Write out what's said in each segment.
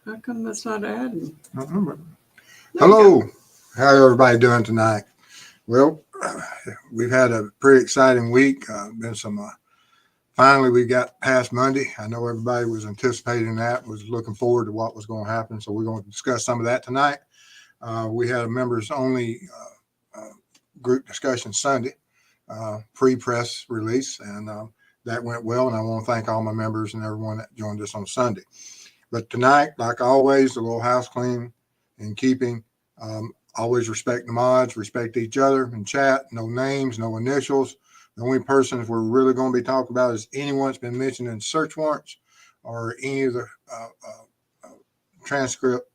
How come that's not adding? I don't remember. There you Hello, how everybody doing tonight? Well, we've had a pretty exciting week. Been some. Finally, we got past Monday. I know everybody was anticipating that, was looking forward to what was going to happen. So we're going to discuss some of that tonight. We had a members only group discussion Sunday, pre-press release, and that went well. And I want to thank all my members and everyone that joined us on Sunday. But tonight, like always, a little house clean and keeping. Always respect the mods, respect each other in chat. No names, no initials. The only persons we're really going to be talking about is anyone that's been mentioned in search warrants or any of the transcript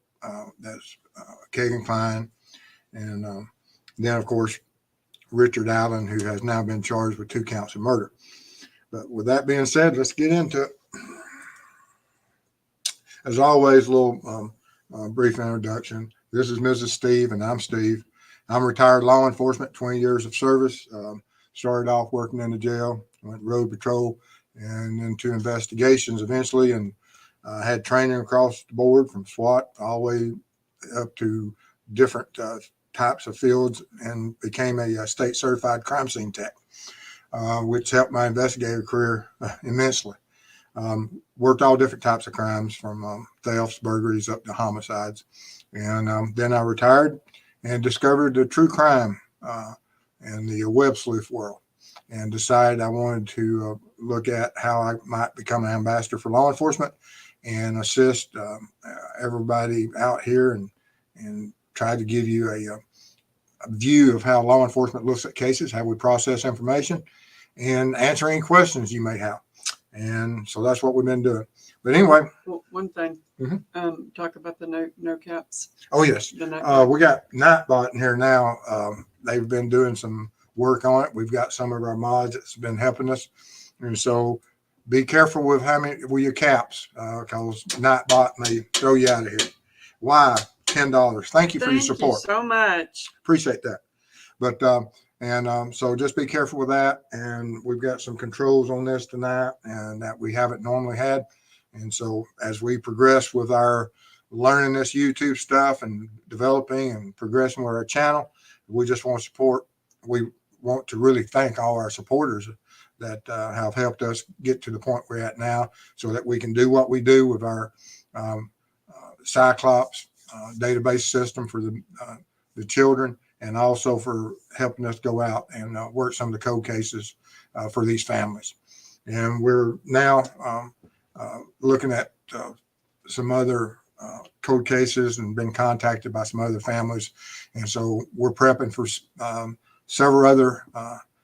that's Kagan Klein. And then, of course, Richard Allen, who has now been charged with 2 counts of murder. But with that being said, let's get into it. As always, a little brief introduction. This is Mrs. Steve, and I'm Steve. I'm retired law enforcement, 20 years of service. Started off working in the jail, went road patrol, and into investigations eventually, and had training across the board from SWAT all the way up to different types of fields, and became a state certified crime scene tech, which helped my investigative career immensely. Worked all different types of crimes, from thefts, burglaries, up to homicides. And then I retired and discovered the true crime and the web sleuth world, and decided I wanted to look at how I might become an ambassador for law enforcement and assist everybody out here, and try to give you a view of how law enforcement looks at cases, how we process information, and answer any questions you may have. And so that's what we've been doing. But anyway. Well, one thing, talk about the no caps. Oh, yes. We got Nightbot in here now. They've been doing some work on it. We've got some of our mods that's been helping us. And so be careful with with your caps, because Nightbot may throw you out of here. Why? $10. Thank you for your support. Thank you so much. Appreciate that. But so just be careful with that. And we've got some controls on this tonight, and that we haven't normally had. And so as we progress with our learning this YouTube stuff and developing and progressing with our channel, we just want to support. We want to really thank all our supporters that have helped us get to the point we're at now, so that we can do what we do with our Cyclops database system for the children, and also for helping us go out and work some of the code cases for these families. And we're now looking at some other code cases, and been contacted by some other families. And so we're prepping for several other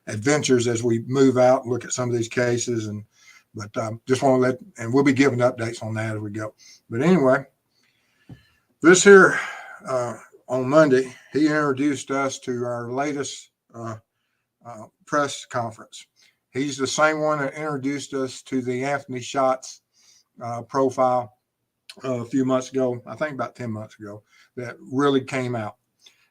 adventures as we move out and look at some of these cases. But just want to and we'll be giving updates on that as we go. But anyway, this here on Monday, he introduced us to our latest press conference. He's the same one that introduced us to the Anthony Shots profile a few months ago, I think about 10 months ago, that really came out.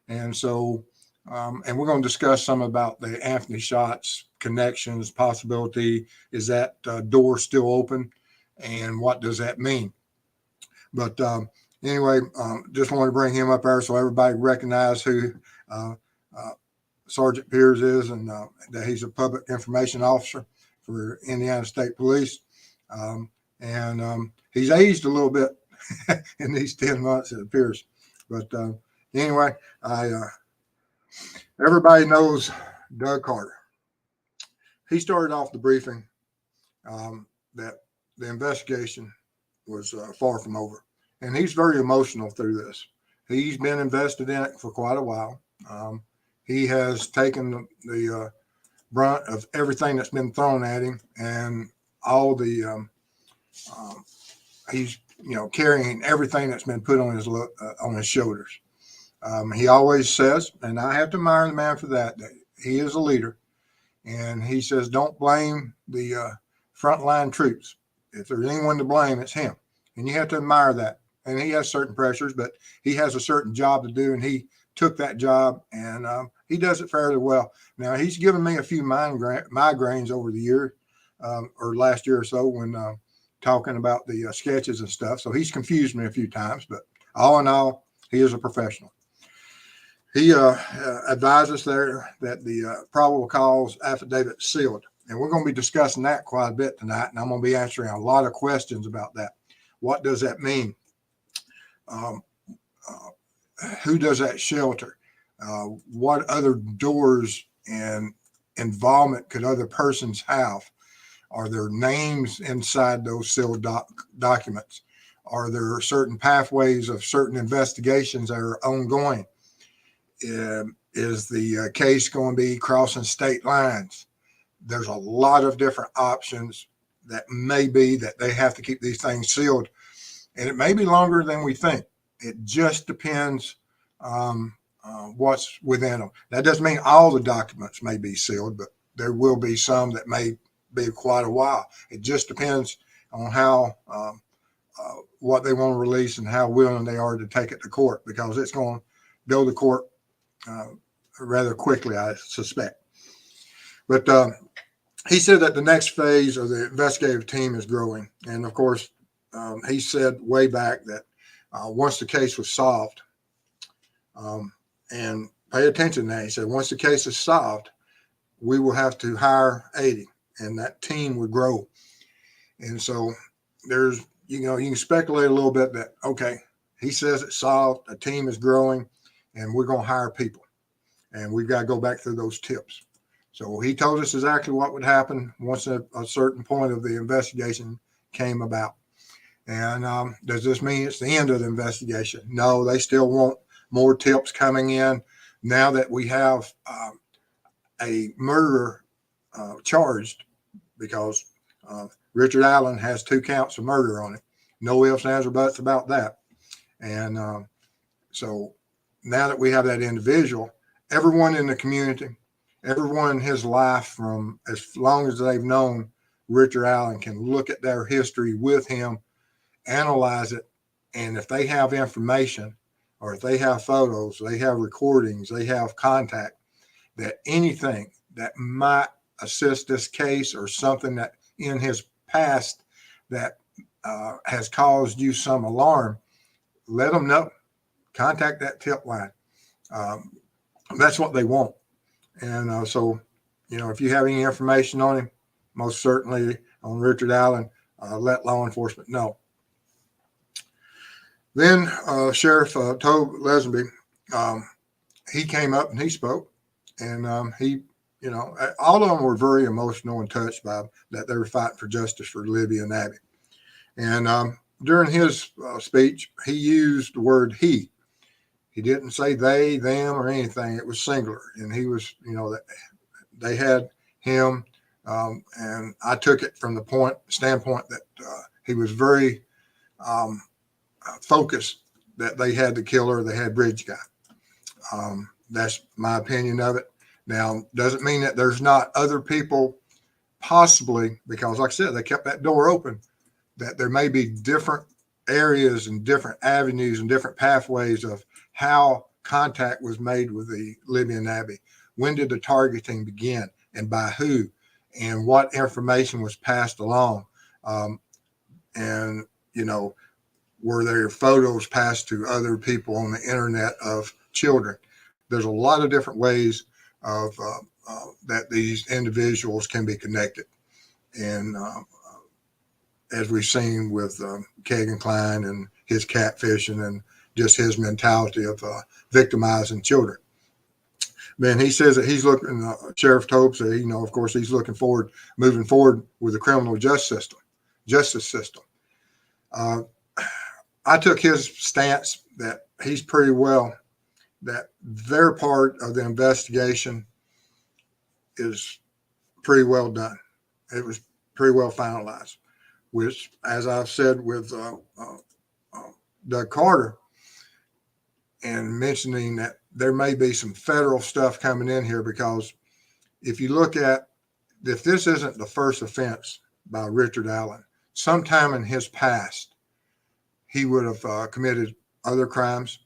And so, and we're going to discuss some about the Anthony Shots connections, possibility. Is that door still open? And what does that mean? But anyway, just wanted to bring him up there so everybody recognize who Sergeant Piers is, and that he's a public information officer for Indiana State Police. And he's aged a little bit in these 10 months, it appears. But anyway, everybody knows Doug Carter. He started off the briefing that the investigation was far from over. And he's very emotional through this. He's been invested in it for quite a while. He has taken the brunt of everything that's been thrown at him, and all the he's carrying everything that's been put on his shoulders. He always says, and I have to admire the man for that he is a leader, and he says, don't blame the frontline troops. If there's anyone to blame, it's him, and you have to admire that. And he has certain pressures, but he has a certain job to do, and he took that job, and he does it fairly well. Now, he's given me a few migraines over the year, or last year or so, when talking about the sketches and stuff. So he's confused me a few times, but all in all, he is a professional. He advised us there that the probable cause affidavit sealed. And we're going to be discussing that quite a bit tonight. And I'm going to be answering a lot of questions about that. What does that mean? Who does that shelter? What other doors and involvement could other persons have? Are there names inside those sealed documents? Are there certain pathways of certain investigations that are ongoing? Is the case going to be crossing state lines? There's a lot of different options that may be that they have to keep these things sealed. And it may be longer than we think. It just depends what's within them. That doesn't mean all the documents may be sealed, but there will be some that may be quite a while. It just depends on how what they want to release and how willing they are to take it to court, because it's going to go to court rather quickly, I suspect. But he said that the next phase of the investigative team is growing. And of course, he said way back that once the case was solved, and pay attention to that, he said, once the case is solved, we will have to hire 80, and that team would grow. And so there's, you can speculate a little bit that, okay, he says it's solved, a team is growing, and we're going to hire people. And we've got to go back through those tips. So he told us exactly what would happen once a certain point of the investigation came about. And does this mean it's the end of the investigation? No, they still want more tips coming in. Now that we have a murderer charged, because Richard Allen has 2 counts of murder on him. No ifs, ands, or buts about that. And so now that we have that individual, everyone in the community, everyone in his life from as long as they've known Richard Allen can look at their history with him, analyze it, and if they have information or if they have photos, they have recordings, they have contact, that anything that might assist this case or something that in his past that has caused you some alarm, let them know. Contact that tip line. That's what they want. And so, if you have any information on him, most certainly on Richard Allen, let law enforcement know. Then Sheriff Tobe Lesenby, he came up and he spoke, and he, all of them were very emotional and touched by that they were fighting for justice for Libby and Abby. And during his speech, he used the word he. He didn't say they, them, or anything. It was singular. And he was, that they had him. And I took it from the standpoint that he was very focused that they had the killer, they had Bridge Guy. That's my opinion of it. Now, doesn't mean that there's not other people possibly, because like I said, they kept that door open, that there may be different areas and different avenues and different pathways of how contact was made with the Libby and Abby. When did the targeting begin and by who, and what information was passed along? And, were there photos passed to other people on the internet of children? There's a lot of different ways of that these individuals can be connected. And as we've seen with Kagan Klein and his catfishing and just his mentality of victimizing children. Then he says that he's looking, Sheriff Tobe said, of course, he's moving forward with the criminal justice system. I took his stance that he's pretty well, that their part of the investigation is pretty well done. It was pretty well finalized, which, as I've said with Doug Carter, and mentioning that there may be some federal stuff coming in here, because if you look at, if this isn't the first offense by Richard Allen, sometime in his past, he would have committed other crimes,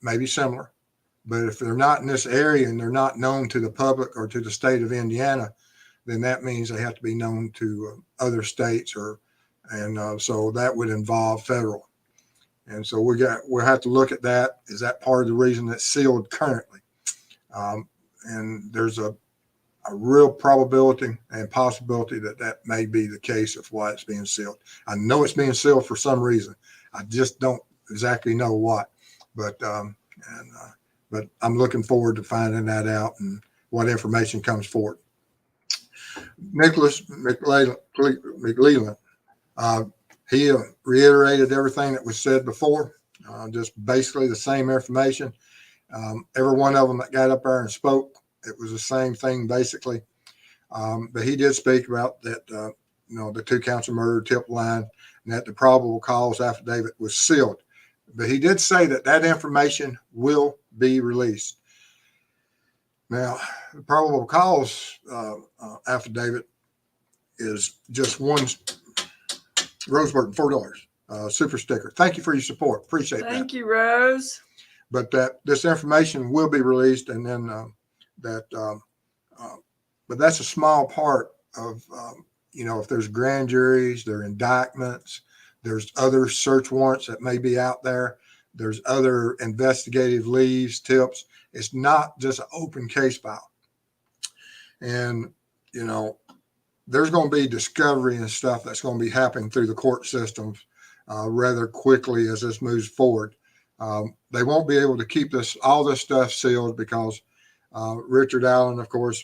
maybe similar. But if they're not in this area and they're not known to the public or to the state of Indiana, then that means they have to be known to other states or And so that would involve federal. And so we'll have to look at that. Is that part of the reason it's sealed currently? And there's a real probability and possibility that that may be the case of why it's being sealed. I know it's being sealed for some reason. I just don't exactly know what. But I'm looking forward to finding that out and what information comes forward. Nicholas McLeland, he reiterated everything that was said before, just basically the same information. Every one of them that got up there and spoke, it was the same thing basically. But he did speak about that, the 2 counts of murder tip line, and that the probable cause affidavit was sealed. But he did say that that information will be released. Now, the probable cause affidavit is just one. Roseburton, $4, super sticker. Thank you for your support. Appreciate that. Thank you, Rose. But that this information will be released, and then but that's a small part of, if there's grand juries, there are indictments, there's other search warrants that may be out there, there's other investigative leads, tips. It's not just an open case file. And, there's going to be discovery and stuff that's going to be happening through the court systems rather quickly as this moves forward. They won't be able to keep all this stuff sealed because Richard Allen, of course,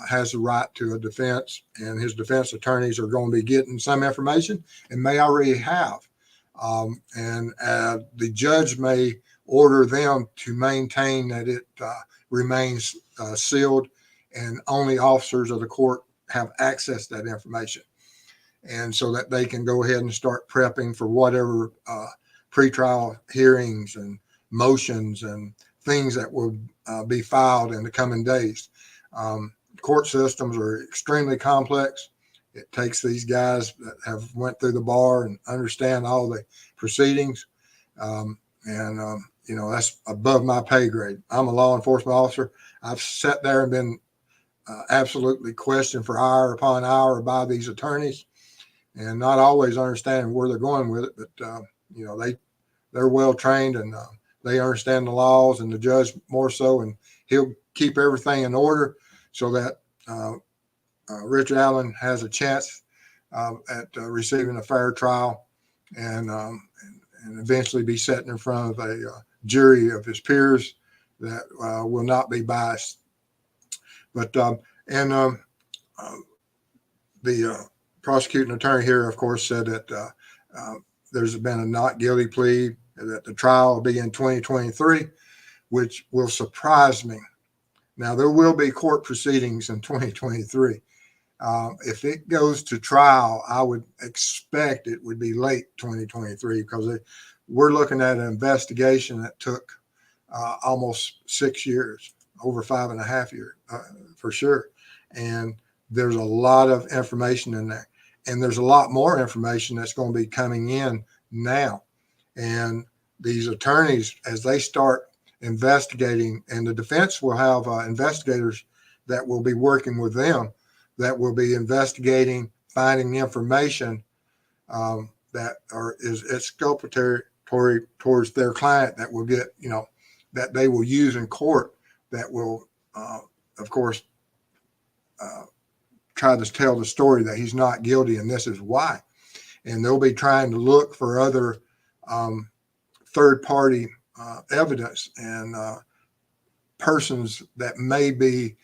has the right to a defense, and his defense attorneys are going to be getting some information and may already have. And the judge may order them to maintain that it remains sealed, and only officers of the court have access to that information, and so that they can go ahead and start prepping for whatever pretrial hearings and motions and things that will be filed in the coming days. Court systems are extremely complex. It takes these guys that have went through the bar and understand all the proceedings, that's above my pay grade. I'm a law enforcement officer. I've sat there and been absolutely questioned for hour upon hour by these attorneys, and not always understanding where they're going with it. But they're well trained, and they understand the laws, and the judge more so, and he'll keep everything in order so that Richard Allen has a chance at receiving a fair trial, and eventually be sitting in front of a jury of his peers that will not be biased. But the prosecuting attorney here, of course, said that there's been a not guilty plea, that the trial will be in 2023, which will surprise me. Now, there will be court proceedings in 2023. If it goes to trial, I would expect it would be late 2023, because we're looking at an investigation that took almost 6 years, over 5.5 years, for sure. And there's a lot of information in there. And there's a lot more information that's going to be coming in now. And these attorneys, as they start investigating, and the defense will have investigators that will be working with them, that will be investigating, finding information that is exculpatory towards their client, that will get, that they will use in court, that will, of course, try to tell the story that he's not guilty and this is why. And they'll be trying to look for other third-party evidence and persons that may be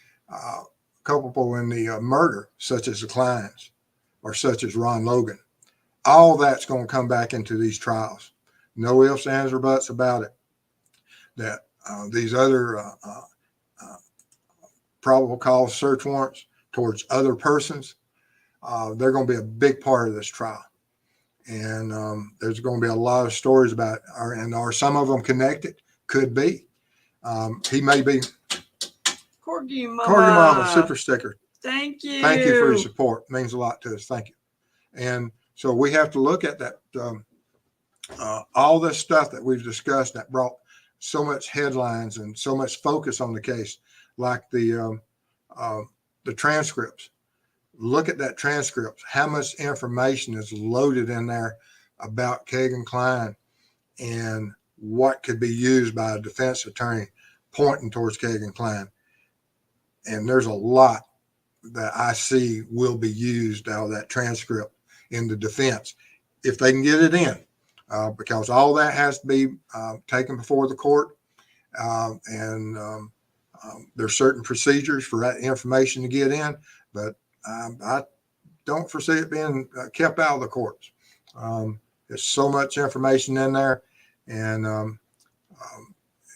culpable in the murder, such as the Kleins or such as Ron Logan. All that's going to come back into these trials. No ifs, ands, or buts about it. That these other probable cause search warrants towards other persons, they're going to be a big part of this trial. And there's going to be a lot of stories about it. Are some of them connected? Could be. He may be. Corgi Mama, super sticker. Thank you. Thank you for your support. It means a lot to us. Thank you. And so we have to look at that. All this stuff that we've discussed that brought so much headlines and so much focus on the case, like the transcripts. look at that transcript. How much information is loaded in there about Kagan Klein and what could be used by a defense attorney pointing towards Kagan Klein. And there's a lot that I see will be used out of that transcript in the defense if they can get it in, because all that has to be taken before the court. And there's certain procedures for that information to get in, but I don't foresee it being kept out of the courts. There's so much information in there, and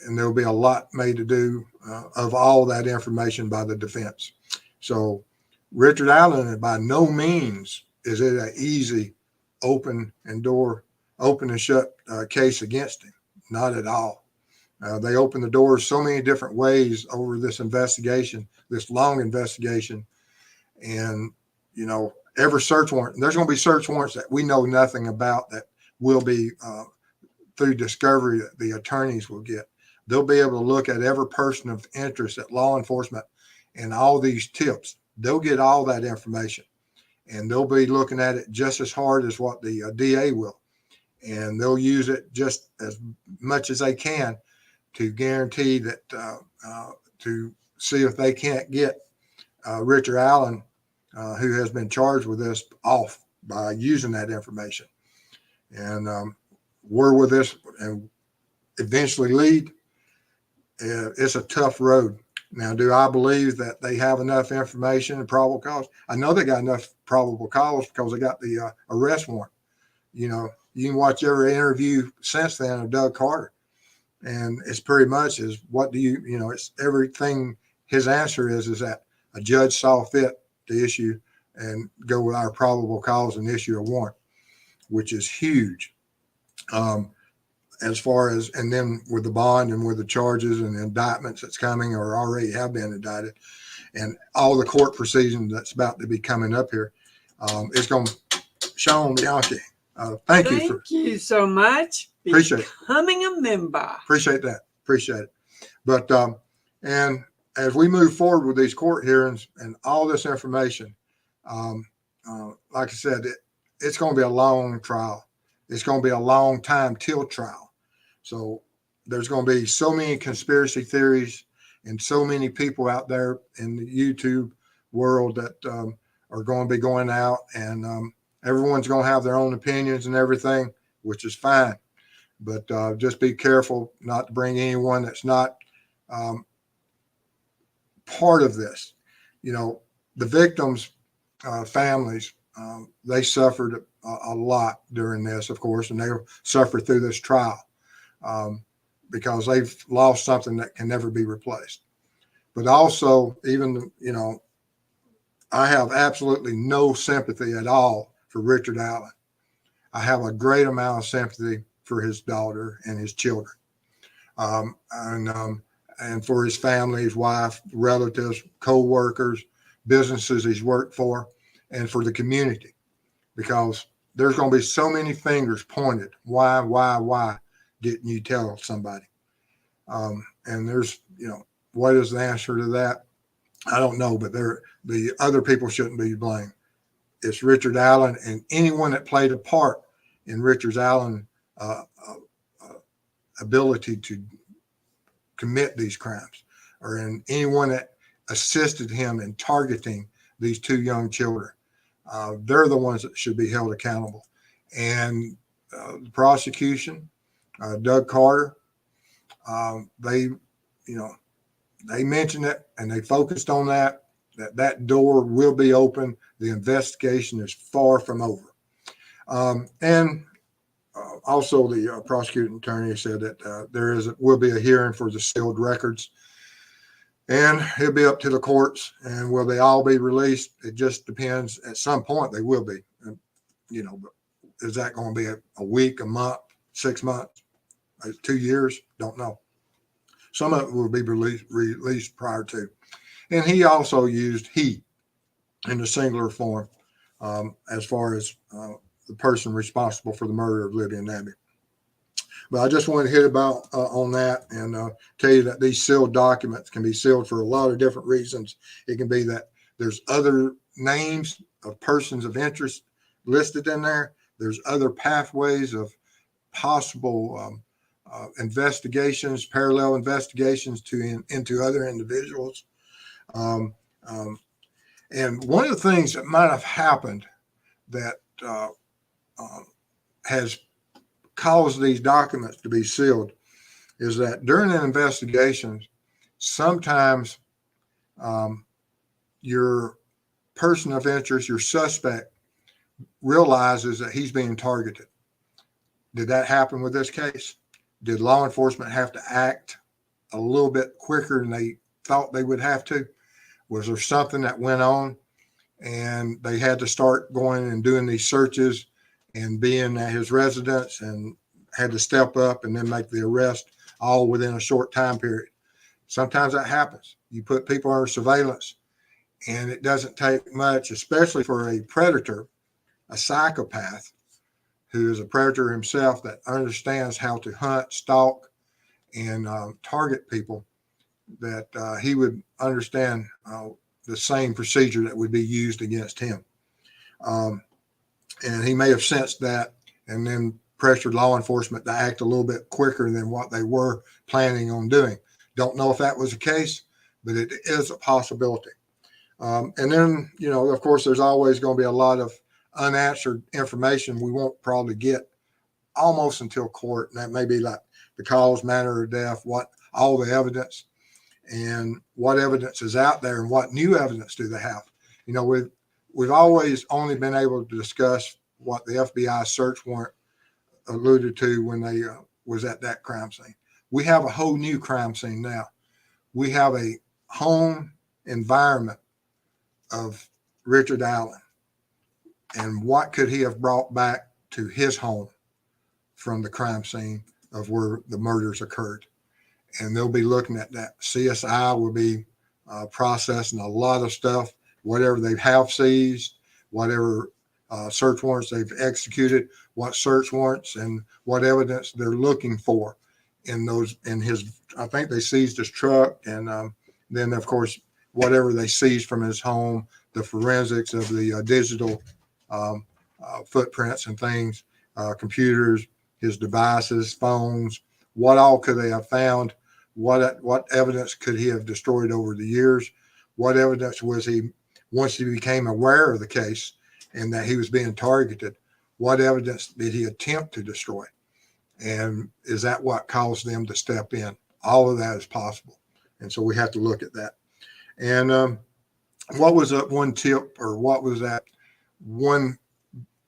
there'll be a lot made to do of all that information by the defense. So Richard Allen, by no means is it an easy open and shut case against him. Not at all. They opened the doors so many different ways over this investigation, this long investigation. And, you know, every search warrant, there's going to be search warrants that we know nothing about that will be through discovery that the attorneys will get. They'll be able to look at every person of interest at law enforcement and all these tips. They'll get all that information, and they'll be looking at it just as hard as what the DA will. And they'll use it just as much as they can to guarantee that, to see if they can't get Richard Allen, who has been charged with this, off by using that information. And where will this and eventually lead? It's a tough road. Now, do I believe that they have enough information and probable cause? I know they got enough probable cause because they got the arrest warrant. You know, you can watch every interview since then of Doug Carter, and it's pretty much is what do you, you know, it's everything. His answer is that a judge saw fit to issue and go with our probable cause and issue a warrant, which is huge. As far as, and then with the bond and with the charges and the indictments that's coming or already have been indicted and all the court proceedings that's about to be coming up here, it's going to, Sean Bianchi, thank you so much. Appreciate it. Becoming a member. Appreciate that. Appreciate it. But, and as we move forward with these court hearings and all this information, like I said, it's going to be a long trial. It's going to be a long time till trial. So there's going to be so many conspiracy theories and so many people out there in the YouTube world that are going to be going out, and everyone's going to have their own opinions and everything, which is fine. But just be careful not to bring anyone that's not part of this. You know, the victims' families, they suffered a lot during this, of course, and they suffered through this trial because they've lost something that can never be replaced. But also, even, you know, I have absolutely no sympathy at all for Richard Allen. I have a great amount of sympathy for his daughter and his children, and for his family, his wife, relatives, co-workers, businesses he's worked for, and for the community, because there's going to be so many fingers pointed. Why didn't you tell somebody? And there's, you know, what is the answer to that? I don't know, but the other people shouldn't be blamed. It's Richard Allen and anyone that played a part in Richard Allen's ability to commit these crimes, or in anyone that assisted him in targeting these two young children. They're the ones that should be held accountable. And the prosecution, Doug Carter, they mentioned it and they focused on that door will be open. The investigation is far from over. And also the prosecuting attorney said that will be a hearing for the sealed records, and it'll be up to the courts. And will they all be released? It just depends. At some point they will be, you know, but is that going to be a week, a month, 6 months, 2 years? Don't know. Some of it will be released prior to. And he also used he in the singular form as far as the person responsible for the murder of Libby and Nabby. But I just want to hit about on that and tell you that these sealed documents can be sealed for a lot of different reasons. It can be that there's other names of persons of interest listed in there. There's other pathways of possible investigations, parallel investigations into other individuals. Um, um, and one of the things that might have happened that has caused these documents to be sealed is that during an investigation, sometimes your person of interest, your suspect, realizes that he's being targeted. Did that happen with this case? Did law enforcement have to act a little bit quicker than they thought they would have to? Was there something that went on and they had to start going and doing these searches and being at his residence and had to step up and then make the arrest all within a short time period? Sometimes that happens. You put people under surveillance and it doesn't take much, especially for a predator, a psychopath who is a predator himself that understands how to hunt, stalk, and target people, that he would understand the same procedure that would be used against him. And he may have sensed that and then pressured law enforcement to act a little bit quicker than what they were planning on doing. Don't know if that was the case, but it is a possibility. And then, of course, there's always going to be a lot of unanswered information we won't probably get almost until court. And that may be like the cause, manner of death, what all the evidence and what evidence is out there and what new evidence do they have. We've always only been able to discuss what the FBI search warrant alluded to when they was at that crime scene. We have a whole new crime scene now. We have a home environment of Richard Allen. And what could he have brought back to his home from the crime scene of where the murders occurred? And they'll be looking at that. CSI will be processing a lot of stuff, whatever they have seized, whatever search warrants they've executed, what search warrants and what evidence they're looking for in his. I think they seized his truck, and then of course whatever they seized from his home, the forensics of the digital footprints and things, computers, his devices, phones. What all could they have found? What evidence could he have destroyed over the years? What evidence was he, once he became aware of the case and that he was being targeted, what evidence did he attempt to destroy? And is that what caused them to step in? All of that is possible. And so we have to look at that. And what was that one tip, or what was that one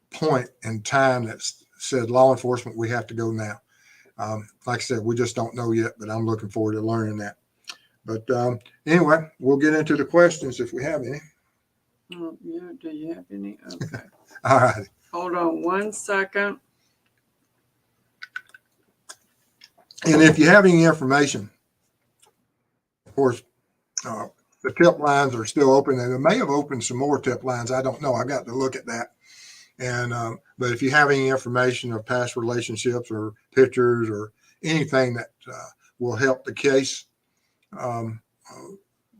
point in time that said, law enforcement, we have to go now? Like I said, we just don't know yet, but I'm looking forward to learning that. But anyway, we'll get into the questions if we have any. Yeah, do you have any? Okay. All right. Hold on 1 second. And if you have any information, of course, the tip lines are still open, and they may have opened some more tip lines. I don't know. I got to look at that. And but if you have any information of past relationships or pictures or anything that will help the case,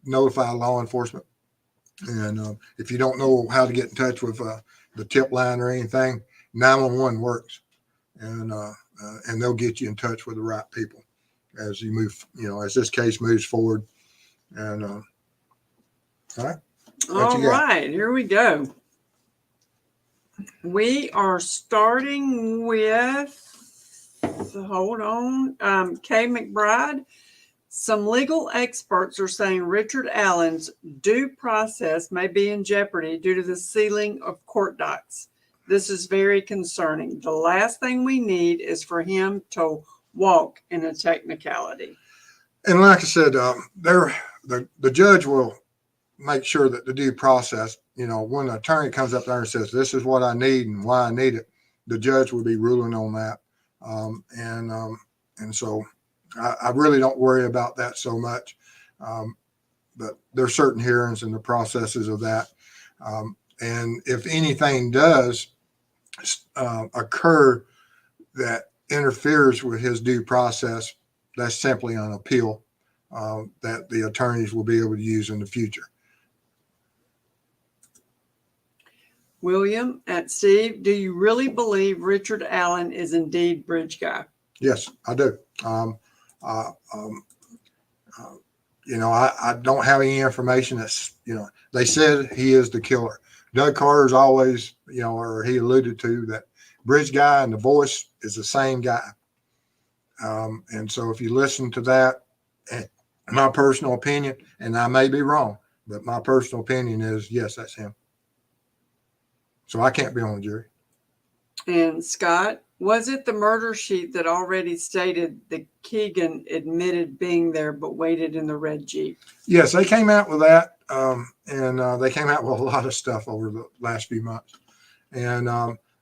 notify law enforcement. And if you don't know how to get in touch with the tip line or anything, 911 works, and they'll get you in touch with the right people as you move. As this case moves forward. And all right. All right, here we go. We are starting with, hold on, Kay McBride. Some legal experts are saying Richard Allen's due process may be in jeopardy due to the sealing of court docs. This is very concerning. The last thing we need is for him to walk in a technicality. And like I said, the judge will make sure that the due process, when the attorney comes up there and says, this is what I need and why I need it, the judge will be ruling on that. And so I really don't worry about that so much. But there's certain hearings and the processes of that. And if anything does occur that interferes with his due process, that's simply an appeal that the attorneys will be able to use in the future. William at Steve, do you really believe Richard Allen is indeed Bridge Guy? Yes, I do. Uh, um, I don't have any information that's, they said he is the killer. Doug Carter's always, or he alluded to that Bridge Guy and the voice is the same guy. And so if you listen to that, my personal opinion, and I may be wrong, but my personal opinion is, yes, that's him. So I can't be on the jury. And Scott, was it the murder sheet that already stated that Keegan admitted being there but waited in the red Jeep? Yes, they came out with that, and they came out with a lot of stuff over the last few months. And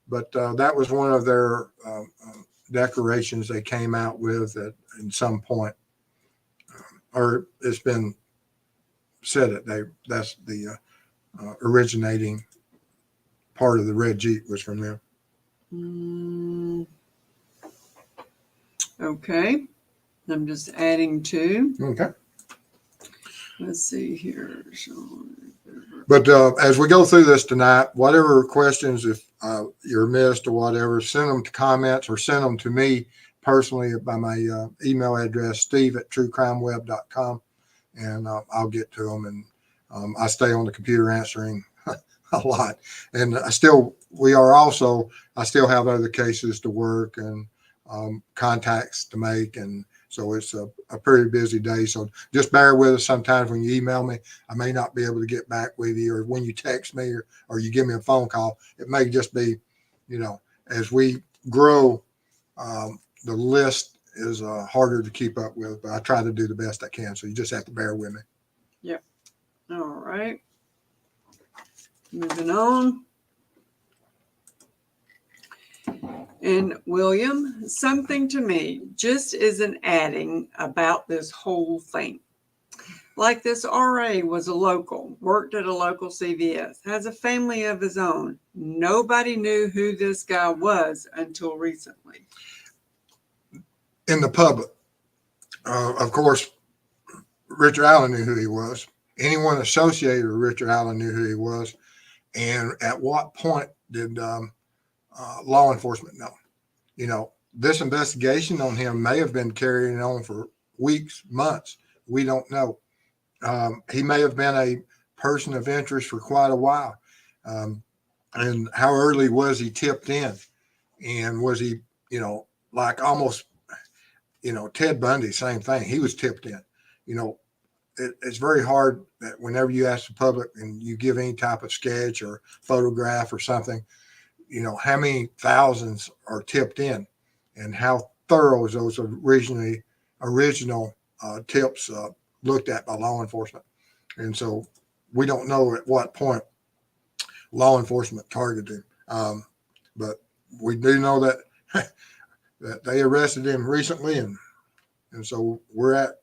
but that was one of their declarations they came out with at some point, or it's been said that that's the originating part of the red Jeep was from them. Okay, I'm just adding two. Okay. Let's see here. But as we go through this tonight, whatever questions, if you're missed or whatever, send them to comments or send them to me personally by my email address, steve@truecrimeweb.com, and I'll get to them. And I stay on the computer answering a lot. And I still have other cases to work and contacts to make. And so it's a pretty busy day. So just bear with us. Sometimes when you email me, I may not be able to get back with you, or when you text me or you give me a phone call, it may just be, as we grow, the list is harder to keep up with, but I try to do the best I can. So you just have to bear with me. Yep. All right. Moving on. And William, something to me just isn't adding about this whole thing. Like this RA was a local, worked at a local CVS, has a family of his own. Nobody knew who this guy was until recently. In the public, of course, Richard Allen knew who he was. Anyone associated with Richard Allen knew who he was. And at what point did law enforcement know? This investigation on him may have been carrying on for weeks, months. We don't know. He may have been a person of interest for quite a while. And how early was he tipped in? And was he, like almost, Ted Bundy, same thing. He was tipped in. It's very hard that whenever you ask the public and you give any type of sketch or photograph or something, how many thousands are tipped in, and how thorough is those original tips looked at by law enforcement. And so we don't know at what point law enforcement targeted him. But we do know that that they arrested him recently, and so we're at,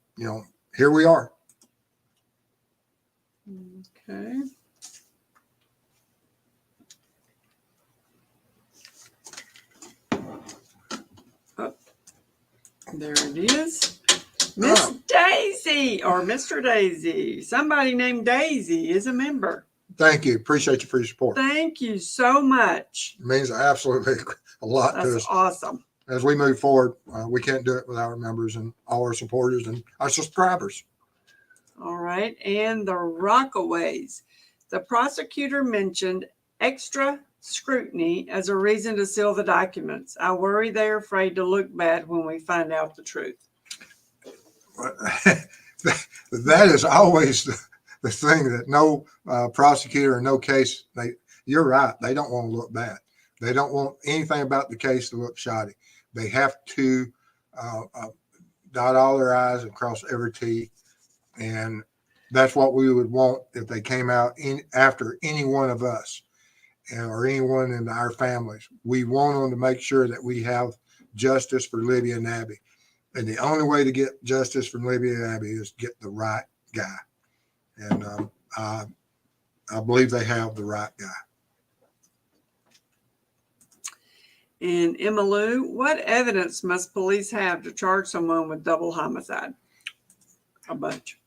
here we are. Okay. Oh, there it is. Miss Daisy, or Mr. Daisy. Somebody named Daisy is a member. Thank you. Appreciate you for your support. Thank you so much. It means absolutely a lot to us. That's awesome. As we move forward, we can't do it without our members and all our supporters and our subscribers. All right. And the Rockaways. The prosecutor mentioned extra scrutiny as a reason to seal the documents. I worry they're afraid to look bad when we find out the truth. That is always the thing that no prosecutor or no case, you're right. They don't want to look bad. They don't want anything about the case to look shoddy. They have to dot all their I's and cross every T. And that's what we would want if they came out after any one of us or anyone in our families. We want them to make sure that we have justice for Libby and Abby. And the only way to get justice from Libby and Abby is to get the right guy. And I believe they have the right guy. And Emma Lou, what evidence must police have to charge someone with double homicide? A bunch.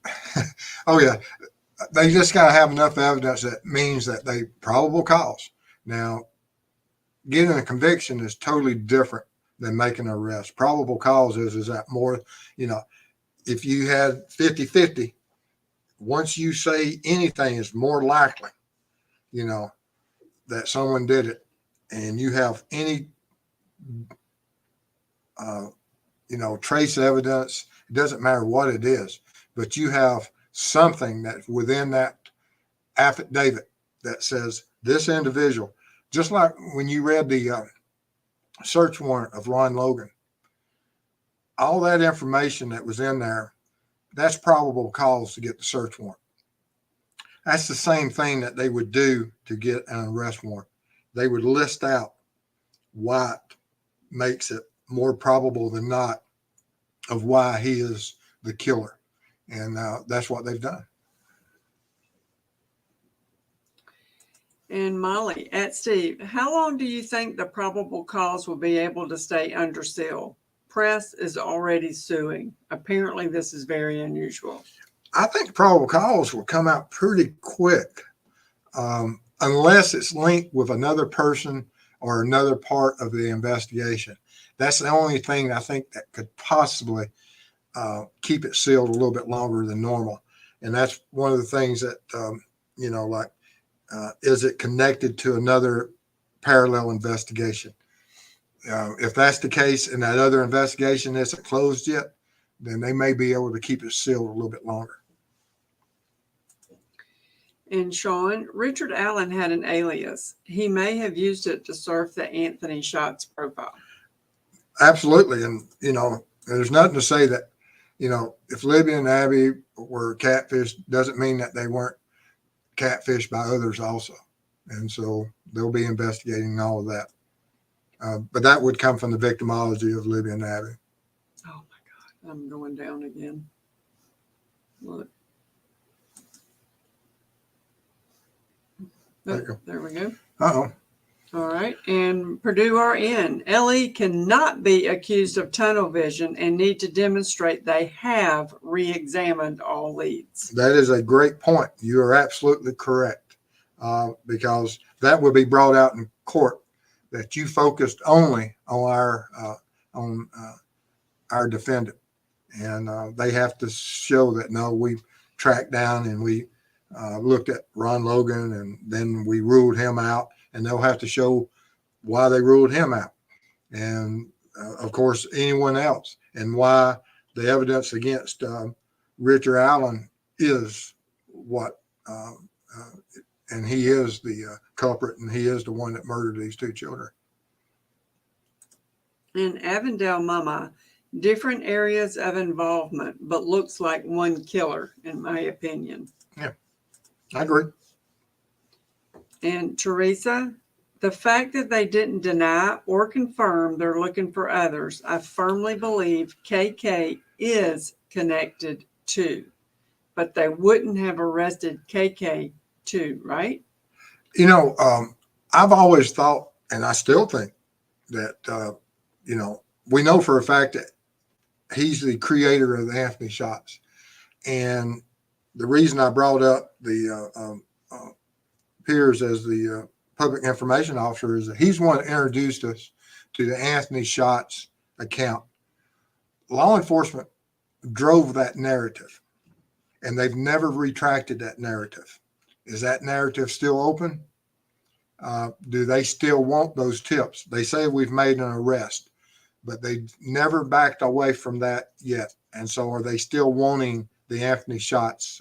Oh, yeah. They just got to have enough evidence that means that they probable cause. Now, getting a conviction is totally different than making an arrest. Probable cause is that more, if you had 50-50, once you say anything, it's more likely, that someone did it, and you have any, trace evidence. It doesn't matter what it is, but you have something that's within that affidavit that says this individual, just like when you read the search warrant of Ron Logan, all that information that was in there, that's probable cause to get the search warrant. That's the same thing that they would do to get an arrest warrant. They would list out what makes it more probable than not of why he is the killer. And that's what they've done. And Molly, at Steve, how long do you think the probable cause will be able to stay under seal? Press is already suing. Apparently, this is very unusual. I think probable cause will come out pretty quick, unless it's linked with another person or another part of the investigation. That's the only thing I think that could possibly keep it sealed a little bit longer than normal. And that's one of the things that, is it connected to another parallel investigation? If that's the case and that other investigation isn't closed yet, then they may be able to keep it sealed a little bit longer. And Sean, Richard Allen had an alias. He may have used it to surf the Anthony Shots profile. Absolutely. And, there's nothing to say that, if Libby and Abby were catfished, doesn't mean that they weren't catfished by others also. And so they'll be investigating all of that. But that would come from the victimology of Libby and Abby. Oh my God, I'm going down again. Look. Oh, there we go. Uh-oh. All right. And Purdue RN, LE cannot be accused of tunnel vision and need to demonstrate they have re-examined all leads. That is a great point. You are absolutely correct, because that will be brought out in court that you focused only on our defendant, and they have to show that no, we tracked down and we looked at Ron Logan and then we ruled him out. And they'll have to show why they ruled him out. And, of course, anyone else, and why the evidence against Richard Allen is what, and he is the culprit, and he is the one that murdered these two children. In Avondale Mama, different areas of involvement, but looks like one killer, in my opinion. Yeah, I agree. And Teresa, the fact that they didn't deny or confirm they're looking for others, I firmly believe KK is connected to, but they wouldn't have arrested KK too, right? I've always thought, and I still think that, we know for a fact that he's the creator of the Anthony Shots. And the reason I brought up the Piers as the public information officer is that he's one that introduced us to the Anthony Shots account. Law enforcement drove that narrative, and they've never retracted that narrative. Is that narrative still open? Do they still want those tips? They say we've made an arrest, but they never backed away from that yet. And so are they still wanting the Anthony Shots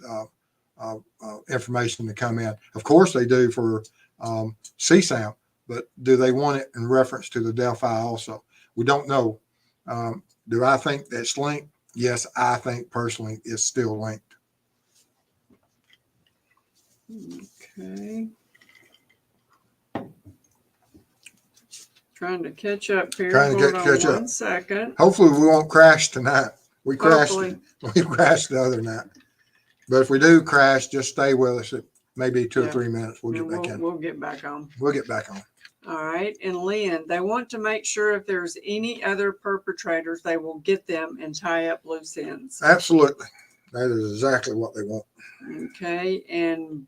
information to come in? Of course they do for CSAM, but do they want it in reference to the Delphi also? We don't know. Do I think that's linked? Yes, I think personally it's still linked. Okay. Trying to catch up here. Catch up. 1 second. Hopefully we won't crash tonight. We crashed the other night. But if we do crash, just stay with us. Maybe 2 or 3 minutes. We'll get back in. We'll get back on. We'll get back on. All right. And Lynn, they want to make sure if there's any other perpetrators, they will get them and tie up loose ends. Absolutely. That is exactly what they want. Okay. And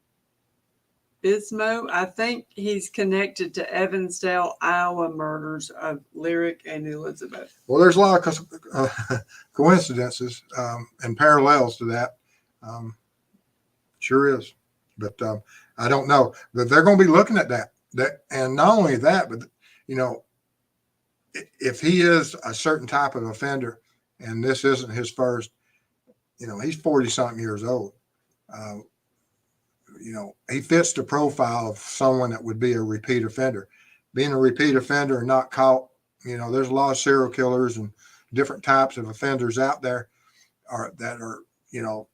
Bismo. I think he's connected to Evansdale, Iowa murders of Lyric and Elizabeth. Well, there's a lot of coincidences and parallels to that. Sure is. But I don't know. But they're going to be looking at that. And not only that, but, you know, if he is a certain type of offender and this isn't his first, you know, he's 40-something years old. You know, he fits the profile of someone that would be a repeat offender. Being a repeat offender and not caught, you know, there's a lot of serial killers and different types of offenders out there that are, you know,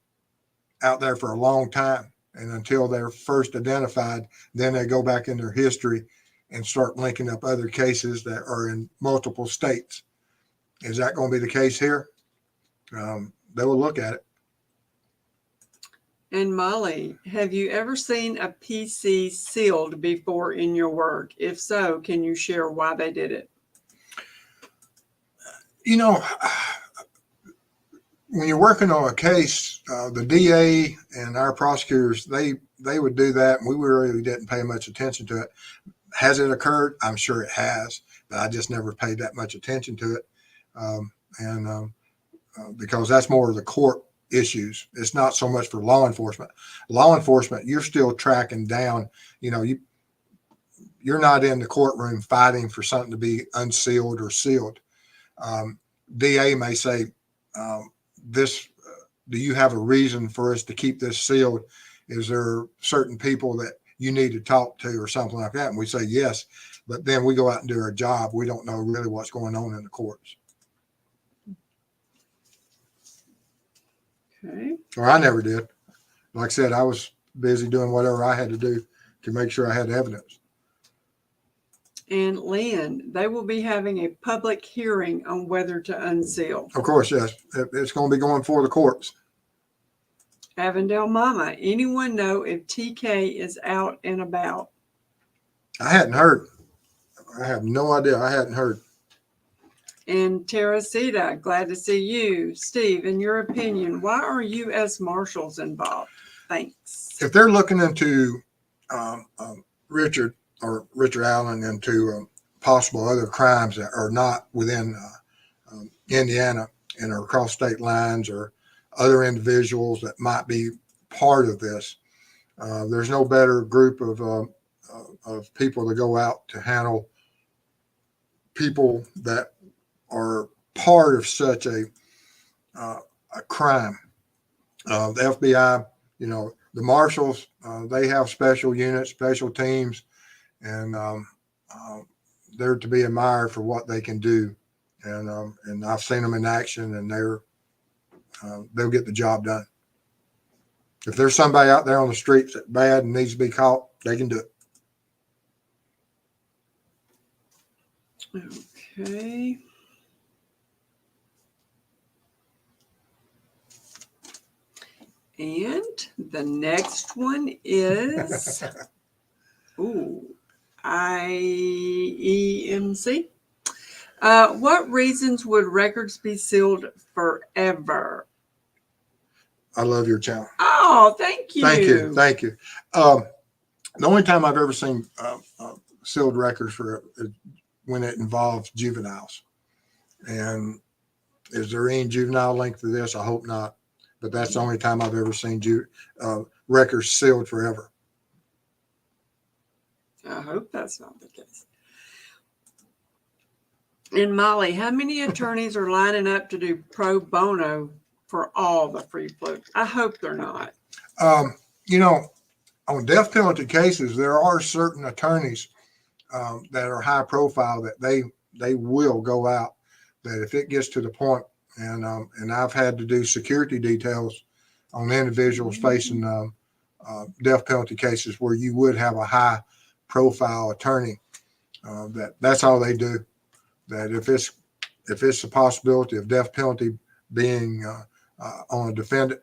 out there for a long time. And until they're first identified, then they go back in their history and start linking up other cases that are in multiple states. Is that going to be the case here? They will look at it. And Molly, have you ever seen a PC sealed before in your work? If so, can you share why they did it? You know, when you're working on a case, the DA and our prosecutors, they would do that, and we really didn't pay much attention to it. Has it occurred? I'm sure it has, but I just never paid that much attention to it, because that's more of the court issues. It's not so much for law enforcement. Law enforcement, you're still tracking down. You know, you're not in the courtroom fighting for something to be unsealed or sealed. DA may say, do you have a reason for us to keep this sealed? Is there certain people that you need to talk to or something like that? And we say yes, but then we go out and do our job. We don't know really what's going on in the courts. Okay. Or I never did. Like I said, I was busy doing whatever I had to do to make sure I had evidence. And Lynn, they will be having a public hearing on whether to unseal. Of course, yes. It's going to be going for the courts. Avondale Mama, anyone know if TK is out and about? I hadn't heard. I have no idea. I hadn't heard. And Teresita, glad to see you. Steve, in your opinion, why are U.S. Marshals involved? Thanks. If they're looking into Richard Allen into possible other crimes that are not within Indiana and are across state lines, or other individuals that might be part of this, there's no better group of people to go out to handle people that are part of such a crime. The FBI, you know, the marshals, they have special units, special teams, and they're to be admired for what they can do. And I've seen them in action, and they'll get the job done. If there's somebody out there on the streets that's bad and needs to be caught, they can do it. Okay. And the next one is IEMC. What reasons would records be sealed forever? I love your channel. Oh, thank you. Thank you. Thank you. The only time I've ever seen sealed records for when it involves juveniles. And is there any juvenile link to this? I hope not. But that's the only time I've ever seen records sealed forever. I hope that's not the case. And Molly, how many attorneys are lining up to do pro bono for all the free float? I hope they're not. You know, on death penalty cases, there are certain attorneys that are high profile that they will go out. That if it gets to the point, and I've had to do security details on individuals facing death penalty cases where you would have a high profile attorney. That's all they do. That if it's a possibility of death penalty being on a defendant,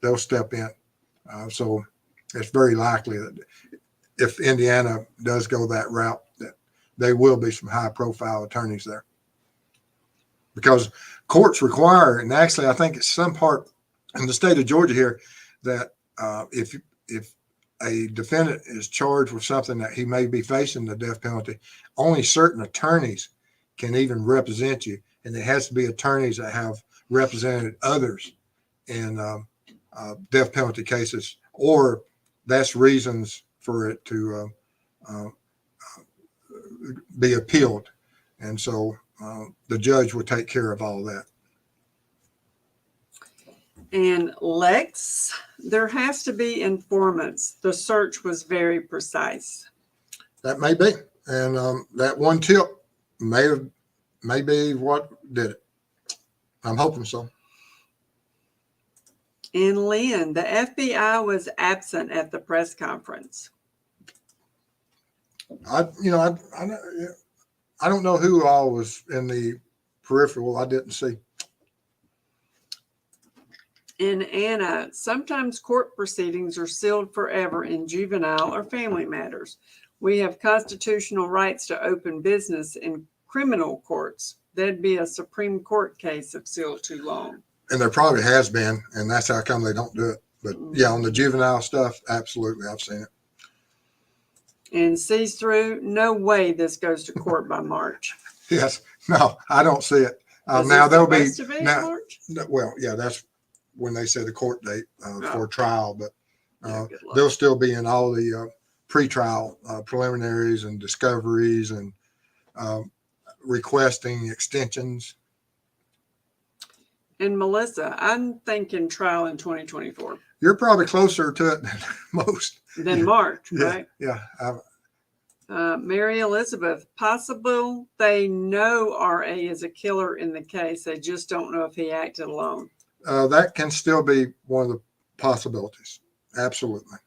they'll step in. So it's very likely that if Indiana does go that route, that there will be some high profile attorneys there. Because courts require, and actually I think it's some part in the state of Georgia here, that if a defendant is charged with something that he may be facing the death penalty, only certain attorneys can even represent you. And it has to be attorneys that have represented others in death penalty cases, or that's reasons for it to be appealed. And so the judge will take care of all that. And Lex, there has to be informants. The search was very precise. That may be. And that one tip may be what did it. I'm hoping so. And Lynn, the FBI was absent at the press conference. I don't know who all was in the peripheral. I didn't see. And Anna, sometimes court proceedings are sealed forever in juvenile or family matters. We have constitutional rights to open business in criminal courts. That'd be a Supreme Court case if sealed too long. And there probably has been, and that's how come they don't do it. But yeah, on the juvenile stuff, absolutely, I've seen it. And sees through, no way this goes to court by March. Yes, no, I don't see it. Now there'll be March? Well, yeah, that's when they set a court date for trial, but they'll still be in all the pretrial preliminaries and discoveries and requesting extensions. And Melissa, I'm thinking trial in 2024. You're probably closer to it than most. Than March, right? Yeah. Mary Elizabeth, possible they know RA is a killer in the case. They just don't know if he acted alone. That can still be one of the possibilities. Absolutely.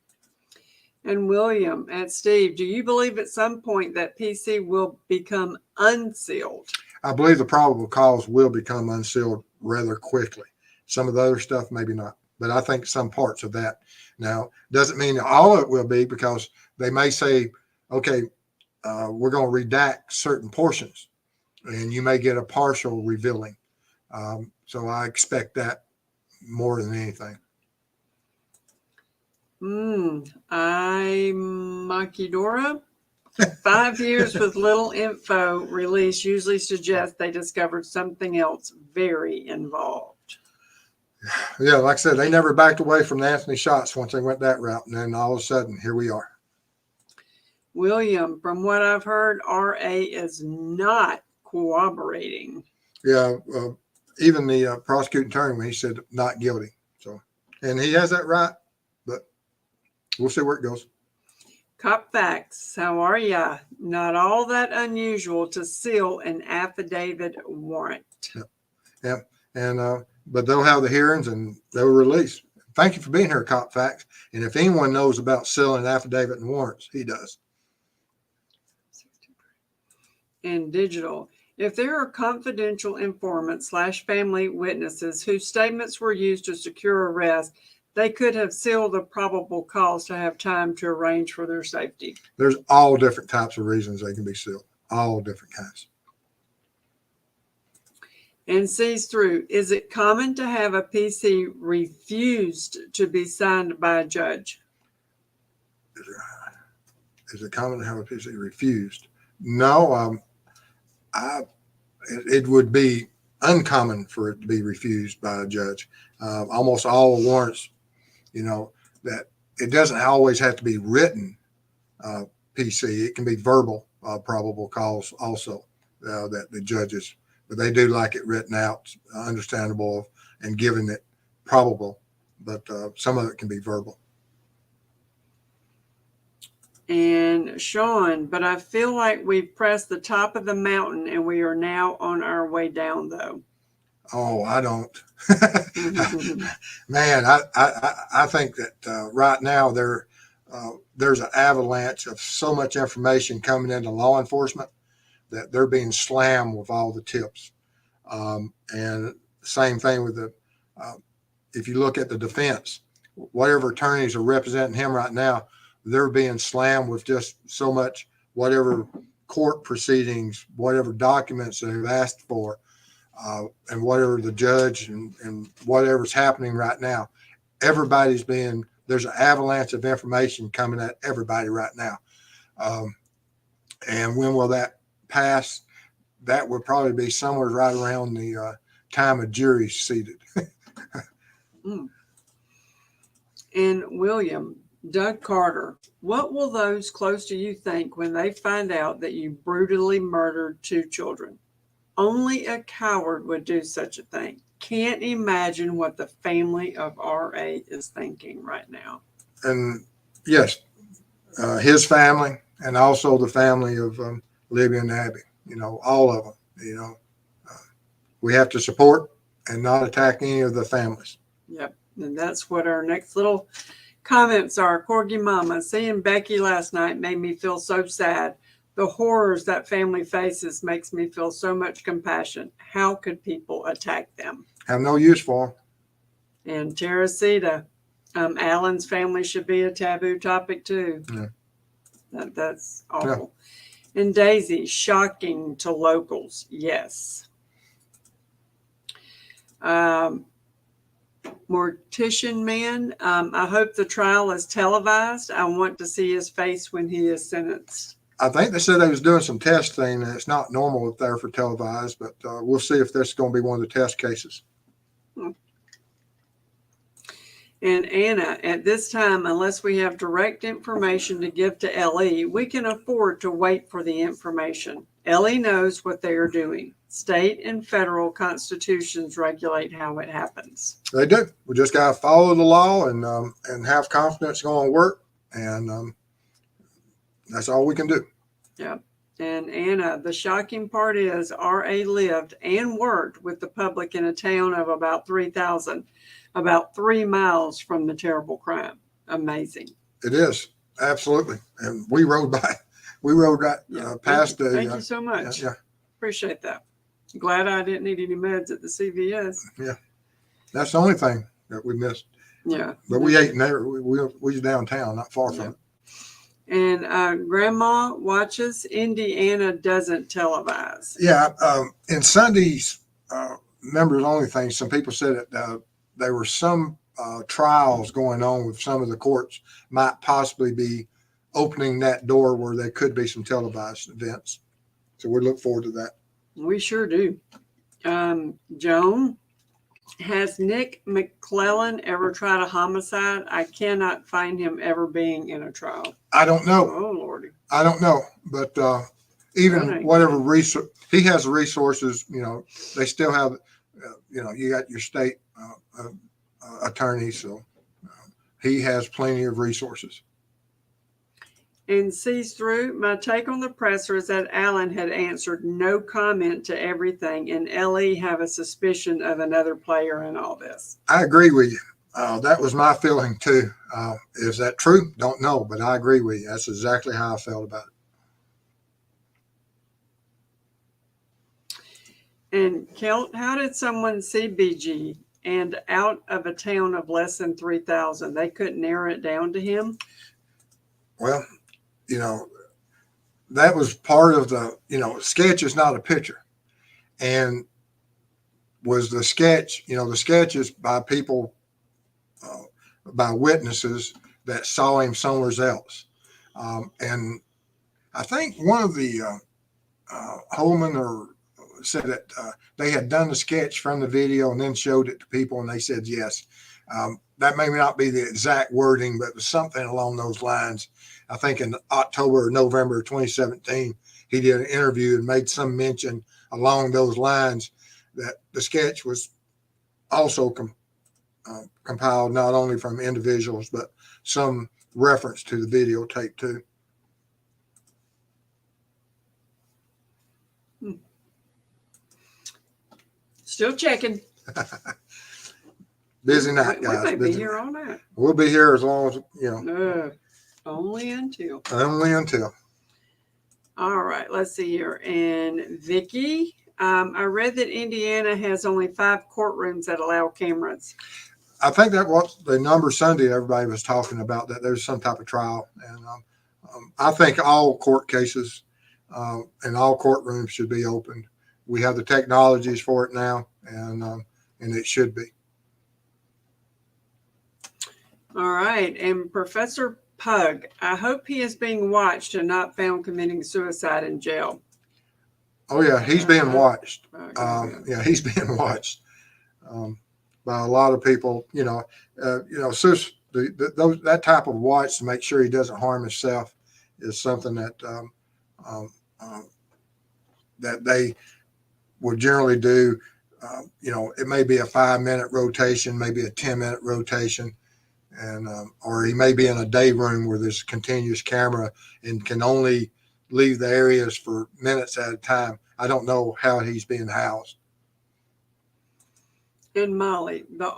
And William and Steve, do you believe at some point that PC will become unsealed? I believe the probable cause will become unsealed rather quickly. Some of the other stuff, maybe not, but I think some parts of that. Now, doesn't mean all of it will be, because they may say, okay, we're going to redact certain portions, and you may get a partial revealing. So I expect that more than anything. Makidora, 5 years with little info release usually suggests they discovered something else very involved. Yeah, like I said, they never backed away from the Anthony shots once they went that route, and then all of a sudden, here we are. William, from what I've heard, RA is not cooperating. Yeah, even the prosecuting attorney, when he said not guilty. So, and he has that right, but we'll see where it goes. Cop Facts, how are ya? Not all that unusual to seal an affidavit warrant. Yeah. And but they'll have the hearings and they'll release. Thank you for being here, Cop Facts. And if anyone knows about sealing an affidavit and warrants, he does. And digital. If there are confidential informants / family witnesses whose statements were used to secure arrest, they could have sealed the probable cause to have time to arrange for their safety. There's all different types of reasons they can be sealed. All different kinds. And sees through. Is it common to have a PC refused to be signed by a judge? Is it common to have a PC refused? No. It would be uncommon for it to be refused by a judge. Almost all warrants, that it doesn't always have to be written PC. It can be verbal probable cause also that the judges, but they do like it written out, understandable, and given it probable. But some of it can be verbal. And Sean, but I feel like we've pressed the top of the mountain and we are now on our way down, though. Oh, I don't. Man, I think that right now there's an avalanche of so much information coming into law enforcement that they're being slammed with all the tips. And same thing with if you look at the defense, whatever attorneys are representing him right now, they're being slammed with just so much, whatever court proceedings, whatever documents they've asked for, and whatever the judge and whatever's happening right now, everybody's being there's an avalanche of information coming at everybody right now. And when will that pass? That would probably be somewhere right around the time a jury's seated. And William, Doug Carter, what will those close to you think when they find out that you brutally murdered 2 children? Only a coward would do such a thing. Can't imagine what the family of R.A. is thinking right now. And yes, his family, and also the family of Libby and Abby, all of them, we have to support and not attack any of the families. Yep. And that's what our next little comments are. Corgi Mama, seeing Becky last night made me feel so sad. The horrors that family faces makes me feel so much compassion. How could people attack them? Have no use for them. And Teresita, Alan's family should be a taboo topic too. Yeah. That's awful. Yeah. And Daisy, shocking to locals. Yes. Mortician Man, I hope the trial is televised. I want to see his face when he is sentenced. I think they said they was doing some testing, and it's not normal up there for televised, but we'll see if this is going to be one of the test cases. And Anna, at this time, unless we have direct information to give to Ellie, we can afford to wait for the information. Ellie knows what they are doing. State and federal constitutions regulate how it happens. They do. We just got to follow the law and have confidence it's going to work, and that's all we can do. Yeah. And Anna, the shocking part is R.A. lived and worked with the public in a town of about 3,000, about 3 miles from the terrible crime. Amazing. It is. Absolutely. And we rode by. We rode right past the. Thank you so much. Yeah. Appreciate that. Glad I didn't need any meds at the CVS. Yeah. That's the only thing that we missed. Yeah. But we ate in there. We was downtown, not far from it. And Grandma watches. Indiana doesn't televise. Yeah. In Sunday's members only thing, some people said that there were some trials going on with some of the courts might possibly be opening that door where there could be some televised events. So we look forward to that. We sure do. Joan, has Nick McClellan ever tried a homicide? I cannot find him ever being in a trial. I don't know. Oh, Lordy. I don't know. But even whatever resource, he has the resources, they still have, you got your state attorney. So he has plenty of resources. And sees through. My take on the presser is that Alan had answered no comment to everything, and Ellie have a suspicion of another player in all this. I agree with you. That was my feeling too. Is that true? Don't know, but I agree with you. That's exactly how I felt about it. And Kelt, how did someone see BG and out of a town of less than 3,000? They couldn't narrow it down to him? Well, that was part of the, sketch is not a picture. And was the sketch, the sketch is by people, by witnesses that saw him somewhere else. And I think one of the Holman said that they had done the sketch from the video and then showed it to people, and they said yes. That may not be the exact wording, but it was something along those lines. I think in October or November 2017, he did an interview and made some mention along those lines that the sketch was also compiled not only from individuals, but some reference to the videotape too. Still checking. Busy night, guys. We may be here all night. We'll be here as long as, only until. Only until. All right, let's see here. And Vicky, I read that Indiana has only 5 courtrooms that allow cameras. I think that was the number Sunday everybody was talking about, that there's some type of trial. And I think all court cases and all courtrooms should be open. We have the technologies for it now, and it should be. All right. And Professor Pug, I hope he is being watched and not found committing suicide in jail. Oh yeah, he's being watched. Yeah. Yeah, he's being watched by a lot of people. That type of watch to make sure he doesn't harm himself is something that that they would generally do. It may be a 5-minute rotation, maybe a 10-minute rotation, and or he may be in a day room where there's continuous camera and can only leave the areas for minutes at a time. I don't know how he's being housed. And Molly, the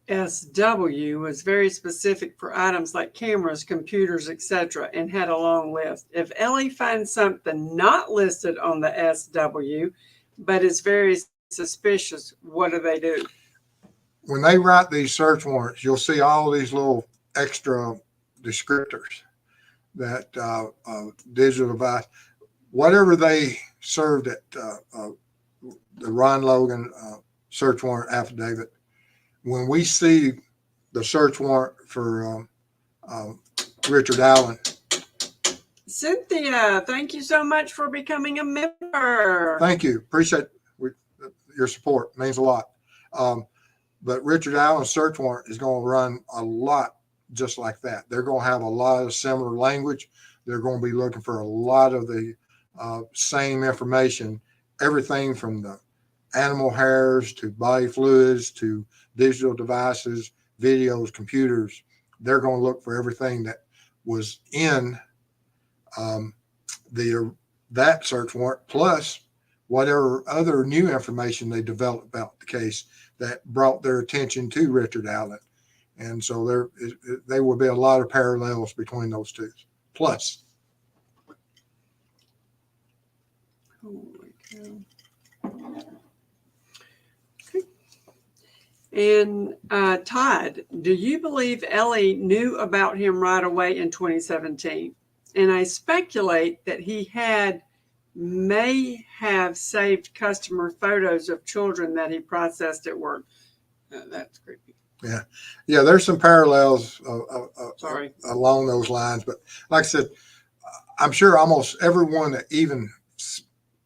RLSW was very specific for items like cameras, computers, etc., and had a long list. If Ellie finds something not listed on the SW, but is very suspicious, what do? When they write these search warrants, you'll see all these little extra descriptors that digital device, whatever they served at the Ron Logan search warrant affidavit. When we see the search warrant for Richard Allen. Cynthia, thank you so much for becoming a member. Thank you. Appreciate your support. It means a lot. But Richard Allen's search warrant is going to run a lot just like that. They're going to have a lot of similar language. They're going to be looking for a lot of the same information, everything from the animal hairs to body fluids to digital devices, videos, computers. They're going to look for everything that was in that search warrant, plus whatever other new information they developed about the case that brought their attention to Richard Allen. And so there will be a lot of parallels between those two. Plus. Holy cow. Okay. And Todd, do you believe Ellie knew about him right away in 2017? And I speculate that he may have saved customer photos of children that he processed at work. That's creepy. Yeah. There's some parallels along those lines, but like I said, I'm sure almost everyone that even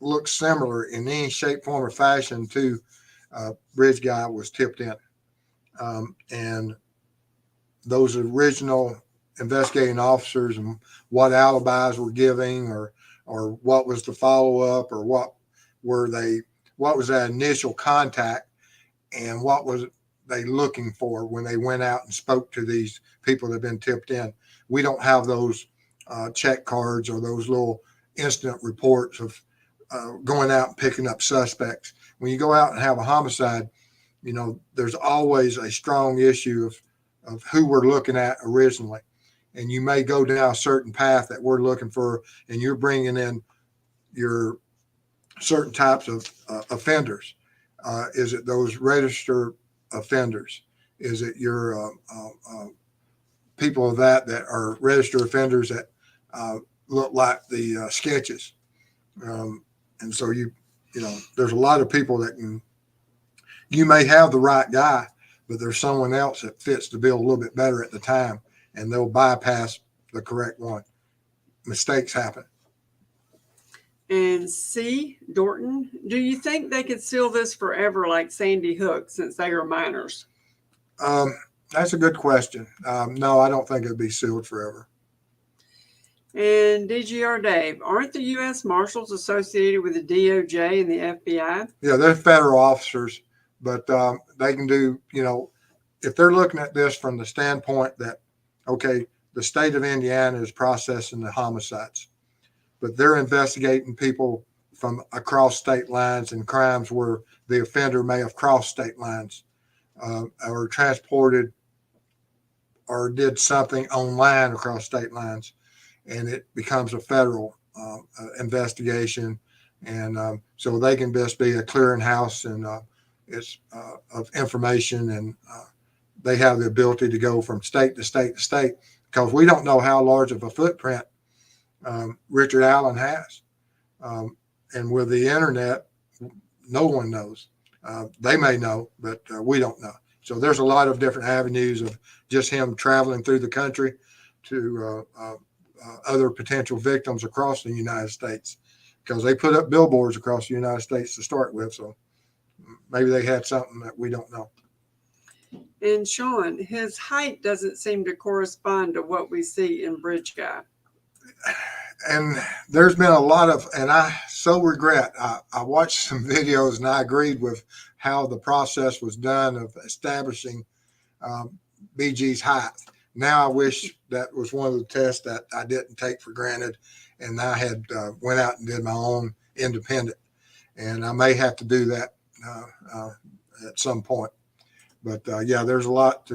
looks similar in any shape, form, or fashion to Bridge Guy was tipped in, and those original investigating officers and what alibis were giving, or what was the follow up, or what was that initial contact, and what was they looking for when they went out and spoke to these people that have been tipped in. We don't have those check cards or those little incident reports of going out and picking up suspects. When you go out and have a homicide, there's always a strong issue of who we're looking at originally. And you may go down a certain path that we're looking for, and you're bringing in your certain types of offenders. Is it those registered offenders? Is it your people of that are registered offenders that look like the sketches? And so there's a lot of people that you may have the right guy, but there's someone else that fits the bill a little bit better at the time, and they'll bypass the correct one. Mistakes happen. And C, Dorton, do you think they could seal this forever like Sandy Hook since they are minors? That's a good question. No, I don't think it'd be sealed forever. And DGR Dave, aren't the U.S. Marshals associated with the DOJ and the FBI? Yeah, they're federal officers, but they can do, if they're looking at this from the standpoint that, okay, the state of Indiana is processing the homicides, but they're investigating people from across state lines and crimes where the offender may have crossed state lines or transported or did something online across state lines, and it becomes a federal investigation. And so they can best be a clearinghouse and it's of information, and they have the ability to go from state to state to state, because we don't know how large of a footprint Richard Allen has. And with the internet, no one knows. They may know, but we don't know. So there's a lot of different avenues of just him traveling through the country to other potential victims across the United States, because they put up billboards across the United States to start with. So maybe they had something that we don't know. And Sean, his height doesn't seem to correspond to what we see in Bridge Guy. And there's been a lot of, and I so regret, I watched some videos and I agreed with how the process was done of establishing BG's height. Now I wish that was one of the tests that I didn't take for granted, and I had went out and did my own independent, and I may have to do that at some point. But yeah, there's a lot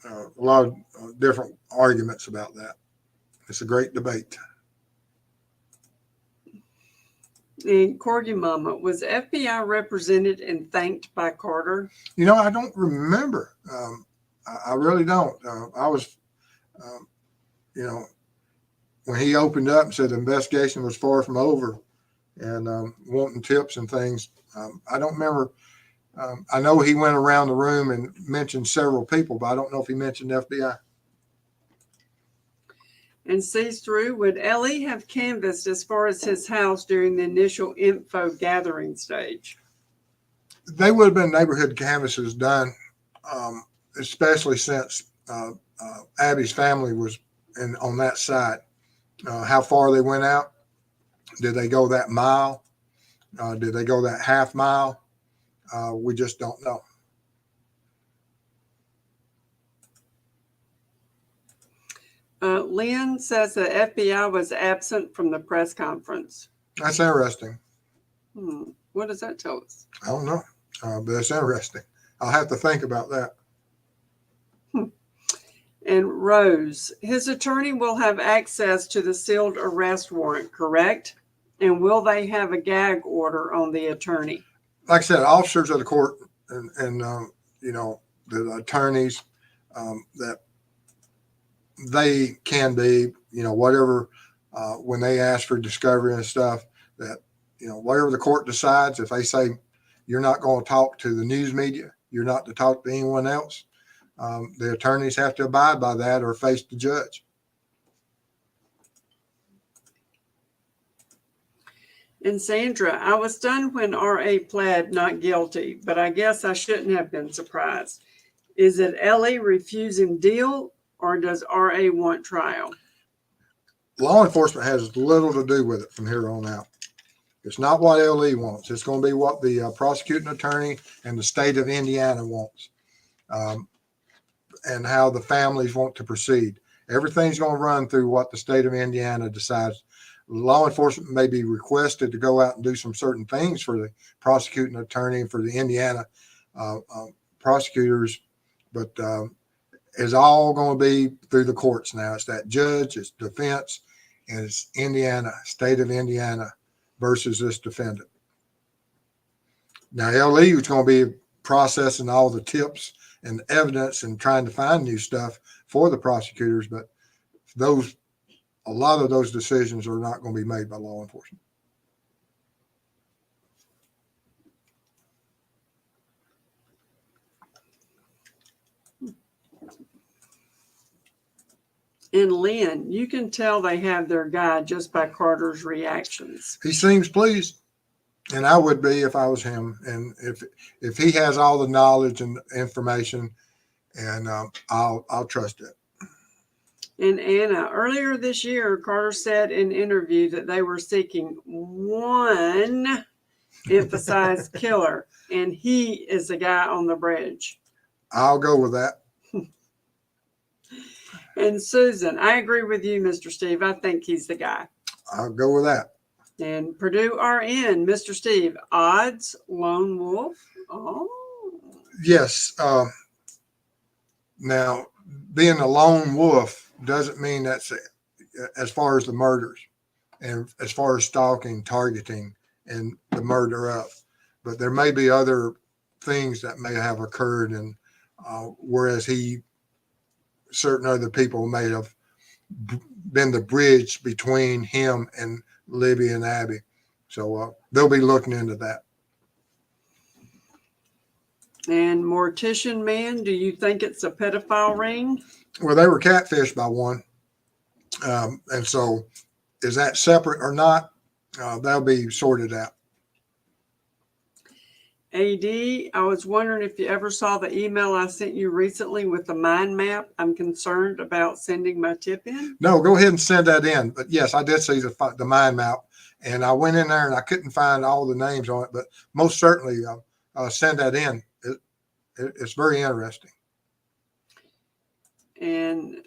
of different arguments about that. It's a great debate. And Corgi Mama, was FBI represented and thanked by Carter? You know, I don't remember. I really don't. I was, you know, when he opened up and said the investigation was far from over and wanting tips and things, I don't remember. I know he went around the room and mentioned several people, but I don't know if he mentioned FBI. And sees through, would Ellie have canvassed as far as his house during the initial info gathering stage? They would have been neighborhood canvasses done, especially since Abby's family was on that side. How far they went out? Did they go that mile? Did they go that half mile? We just don't know. Lynn says the FBI was absent from the press conference. That's interesting. What does that tell us? I don't know, but it's interesting. I'll have to think about that. And Rose, his attorney will have access to the sealed arrest warrant, correct? And will they have a gag order on the attorney? Like I said, officers of the court and you know, the attorneys, that they can be, you know, whatever, when they ask for discovery and stuff, that, you know, whatever the court decides, if they say you're not going to talk to the news media, you're not to talk to anyone else, the attorneys have to abide by that or face the judge. And Sandra, I was stunned when RA pled not guilty, but I guess I shouldn't have been surprised. Is it Ellie refusing deal, or does RA want trial? Law enforcement has little to do with it from here on out. It's not what LE wants. It's going to be what the prosecuting attorney and the state of Indiana wants, and how the families want to proceed. Everything's going to run through what the state of Indiana decides. Law enforcement may be requested to go out and do some certain things for the prosecuting attorney and for the Indiana prosecutors, but it's all going to be through the courts now. It's that judge, it's defense, and it's Indiana, state of Indiana versus this defendant. Now, LE is going to be processing all the tips and evidence and trying to find new stuff for the prosecutors, but a lot of those decisions are not going to be made by law enforcement. And Lynn, you can tell they have their guy just by Carter's reactions. He seems pleased, and I would be if I was him. And if he has all the knowledge and information, and I'll trust it. And Anna, earlier this year, Carter said in an interview that they were seeking one emphasized killer, and he is the guy on the bridge. I'll go with that. And Susan, I agree with you, Mr. Steve. I think he's the guy. I'll go with that. And Purdue RN, Mr. Steve, odds, lone wolf. Oh. Yes. Now, being a lone wolf doesn't mean that's it, as far as the murders and as far as stalking, targeting, and the murder of. But there may be other things that may have occurred, and whereas certain other people may have been the bridge between him and Libby and Abby. So they'll be looking into that. And Mortician Man, do you think it's a pedophile ring? Well, they were catfished by one. And so is that separate or not? That'll be sorted out. AD, I was wondering if you ever saw the email I sent you recently with the mind map. I'm concerned about sending my tip in. No, go ahead and send that in. But yes, I did see the mind map, and I went in there and I couldn't find all the names on it, but most certainly send that in. It's very interesting. And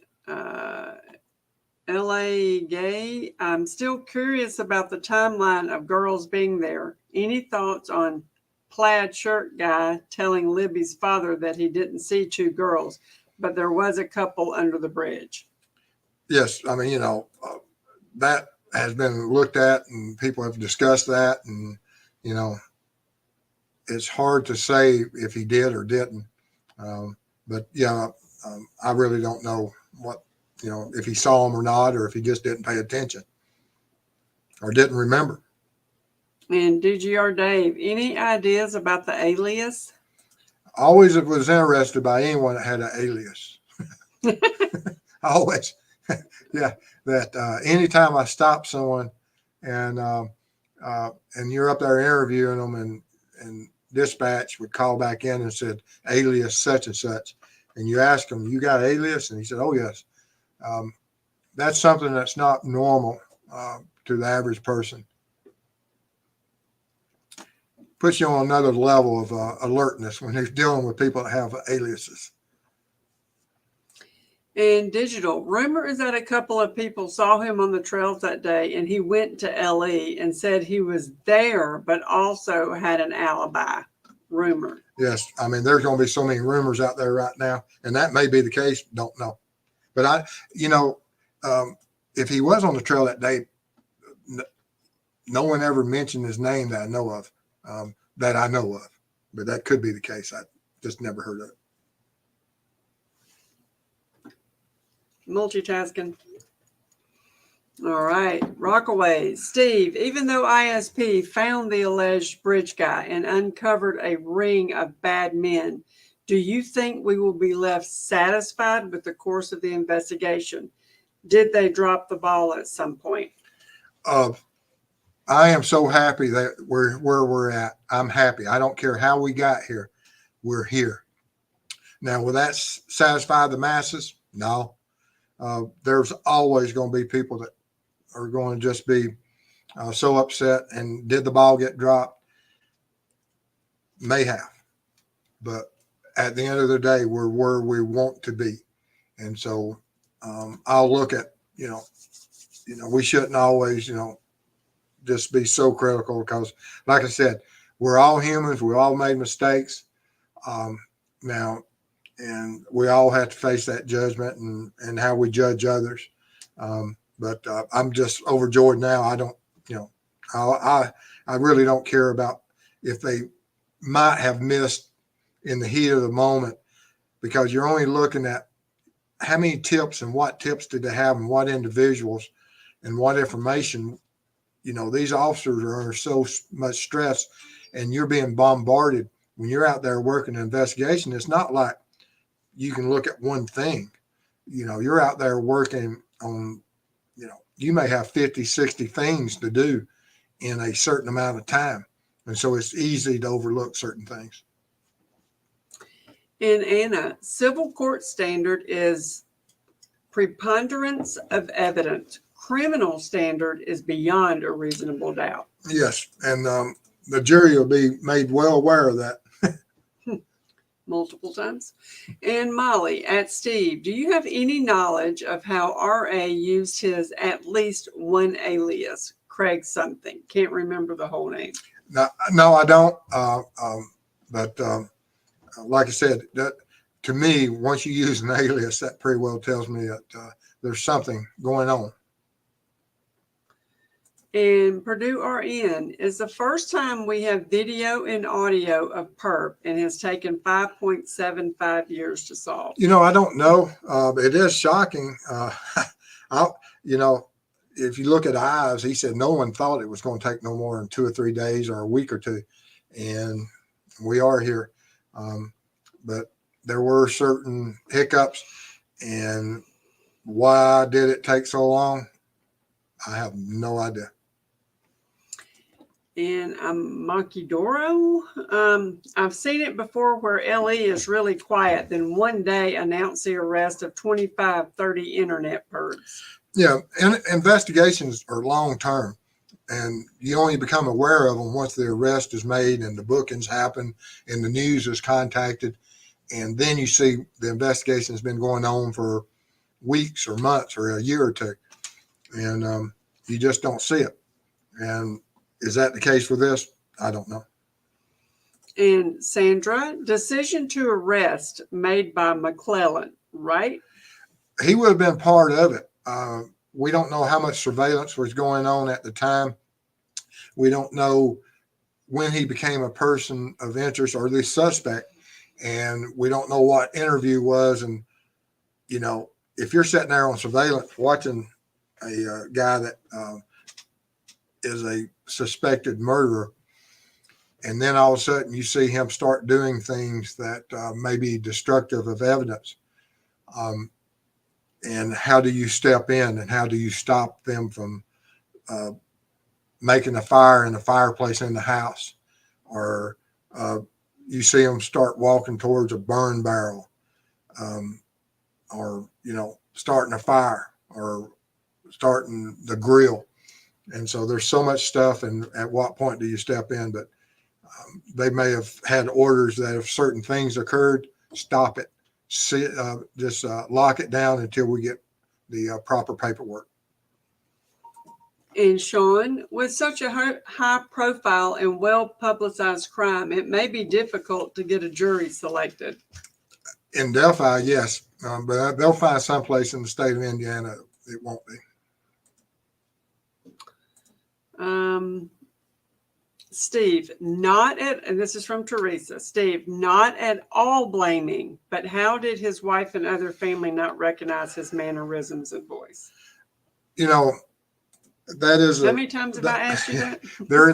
LA Gay, I'm still curious about the timeline of girls being there. Any thoughts on plaid shirt guy telling Libby's father that he didn't see two girls, but there was a couple under the bridge? Yes, I mean, that has been looked at and people have discussed that, and it's hard to say if he did or didn't. But yeah, I really don't know what, if he saw him or not, or if he just didn't pay attention or didn't remember. And DGR Dave, any ideas about the alias? I always was interested by anyone that had an alias. I always, yeah, that anytime I stop someone and you're up there interviewing them, and dispatch would call back in and said alias such and such, and you ask him, you got alias? And he said, oh yes. That's something that's not normal to the average person. Puts you on another level of alertness when you're dealing with people that have aliases. And Digital, rumor is that a couple of people saw him on the trails that day, and he went to LE and said he was there, but also had an alibi. Rumor. Yes, I mean, there's going to be so many rumors out there right now, and that may be the case. Don't know, but if he was on the trail that day, no one ever mentioned his name that I know of. But that could be the case. I just never heard of it. Multitasking. All right. Rockaway. Steve, even though ISP found the alleged bridge guy and uncovered a ring of bad men, do you think we will be left satisfied with the course of the investigation? Did they drop the ball at some point? I am so happy that we're where we're at. I'm happy. I don't care how we got here. We're here. Now, will that satisfy the masses? No. There's always going to be people that are going to just be so upset. And did the ball get dropped? May have. But at the end of the day, we're where we want to be. And so I'll look at, we shouldn't always, just be so critical, because like I said, we're all humans. We all made mistakes now, and we all have to face that judgment and how we judge others. But I'm just overjoyed now. I don't, I really don't care about if they might have missed in the heat of the moment, because you're only looking at how many tips and what tips did they have and what individuals and what information. These officers are under so much stress, and you're being bombarded when you're out there working an investigation. It's not like you can look at one thing. You're out there working on, you may have 50, 60 things to do in a certain amount of time. And so it's easy to overlook certain things. In Anna, civil court standard is preponderance of evidence. Criminal standard is beyond a reasonable doubt. Yes, and the jury will be made well aware of that. Multiple times. And Molly, at Steve, do you have any knowledge of how RA used his at least one alias, Craig something? Can't remember the whole name. No, I don't. But like I said, that to me, once you use an alias, that pretty well tells me that there's something going on. And Purdue RN is the first time we have video and audio of perp, and has taken 5.75 years to solve. I don't know. It is shocking. If you look at Ives, he said no one thought it was going to take no more than 2 or 3 days or a week or two. And we are here. But there were certain hiccups, and why did it take so long? I have no idea. And Maquidoro, I've seen it before where LE is really quiet, then one day announce the arrest of 25, 30 internet birds. Yeah, and investigations are long term, and you only become aware of them once the arrest is made and the bookings happen and the news is contacted, and then you see the investigation has been going on for weeks or months or a year or two, and you just don't see it. And is that the case for this? I don't know. And Sandra, decision to arrest made by McClellan, right? He would have been part of it. We don't know how much surveillance was going on at the time. We don't know when he became a person of interest or the suspect, and we don't know what interview was. And if you're sitting there on surveillance watching a guy that is a suspected murderer, and then all of a sudden you see him start doing things that may be destructive of evidence, and how do you step in and how do you stop them from making a fire in the fireplace in the house, or you see them start walking towards a burn barrel, or starting a fire or starting the grill. And so there's so much stuff, and at what point do you step in? But they may have had orders that if certain things occurred, stop it, just lock it down until we get the proper paperwork. And Sean, with such a high profile and well publicized crime, it may be difficult to get a jury selected. In Delphi, yes, but they'll find someplace in the state of Indiana it won't be. Steve, and this is from Teresa, Steve, not at all blaming, but how did his wife and other family not recognize his mannerisms and voice? That is how many times have I asked you that?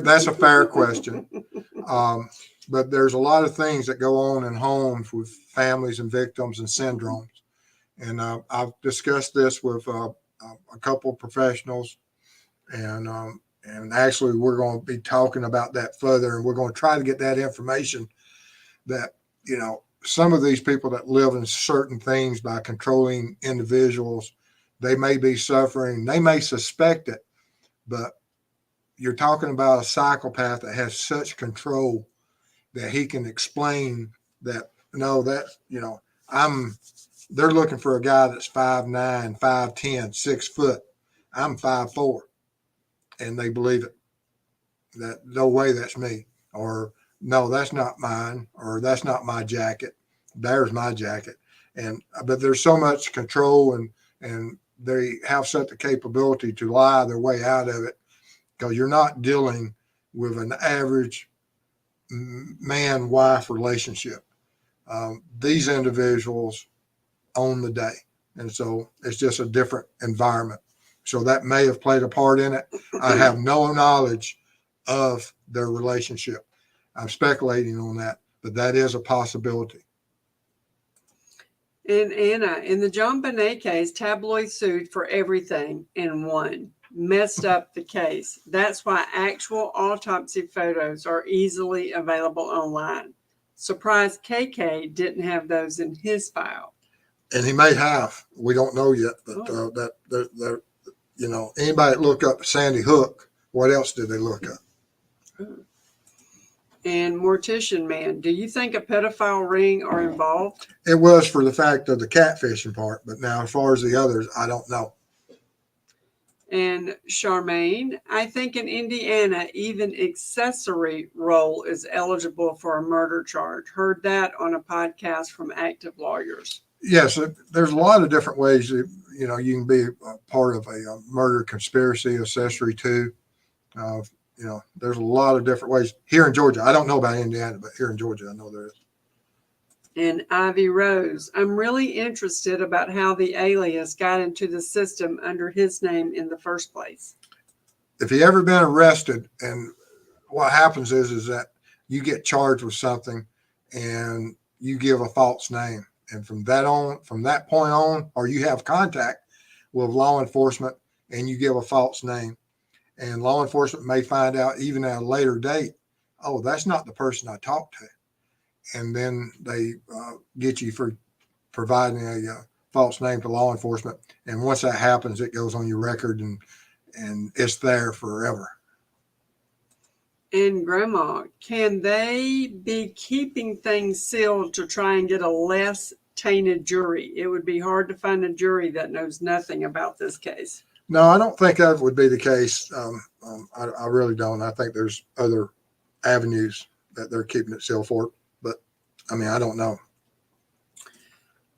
That's a fair question. But there's a lot of things that go on in homes with families and victims and syndromes. And I've discussed this with a couple of professionals, and actually we're going to be talking about that further, and we're going to try to get that information that, some of these people that live in certain things by controlling individuals, they may be suffering, they may suspect it, but you're talking about a psychopath that has such control that he can explain that, they're looking for a guy that's 5'9", 5'10", 6 foot. I'm 5'4", and they believe it. That no way, that's me, or no, that's not mine, or that's not my jacket. There's my jacket. But there's so much control, and they have such the capability to lie their way out of it, because you're not dealing with an average man-wife relationship. These individuals own the day, and so it's just a different environment. So that may have played a part in it. I have no knowledge of their relationship. I'm speculating on that, but that is a possibility. And Anna, in the John Bonet case, tabloid sued for everything and won. Messed up the case. That's why actual autopsy photos are easily available online. Surprised KK didn't have those in his file. And he may have. We don't know yet. But anybody that look up Sandy Hook, what else did they look up? And Mortician Man, do you think a pedophile ring are involved? It was for the fact of the catfishing part, but now as far as the others, I don't know. And Charmaine, I think in Indiana, even accessory role is eligible for a murder charge. Heard that on a podcast from Active Lawyers. Yes, there's a lot of different ways that, you can be a part of a murder conspiracy, accessory to. There's a lot of different ways here in Georgia. I don't know about Indiana, but here in Georgia, I know there is. And Ivy Rose, I'm really interested about how the alias got into the system under his name in the first place. If he ever been arrested, and what happens is that you get charged with something, and you give a false name. And from that point on, or you have contact with law enforcement and you give a false name, and law enforcement may find out even at a later date, oh, that's not the person I talked to. And then they get you for providing a false name to law enforcement. And once that happens, it goes on your record and it's there forever. And Grandma, can they be keeping things sealed to try and get a less tainted jury? It would be hard to find a jury that knows nothing about this case. No, I don't think that would be the case. I really don't. I think there's other avenues that they're keeping it sealed for. But, I mean, I don't know.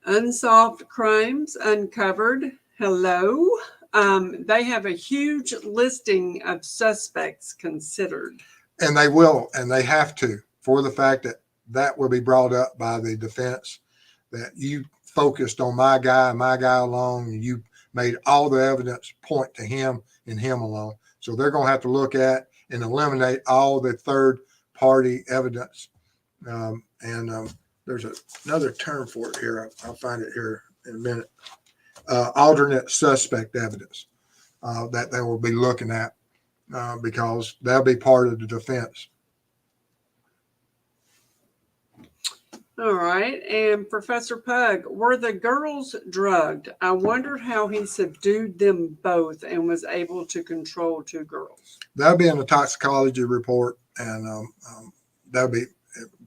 Unsolved crimes uncovered. Hello. They have a huge listing of suspects considered. And they will, and they have to, for the fact that will be brought up by the defense, that you focused on my guy alone, and you made all the evidence point to him and him alone. So they're going to have to look at and eliminate all the third-party evidence. There's another term for it here. I'll find it here in a minute. Alternate suspect evidence that they will be looking at because that'll be part of the defense. All right. And Professor Pug, were the girls drugged? I wondered how he subdued them both and was able to control two girls. That'll be in the toxicology report, and that'll be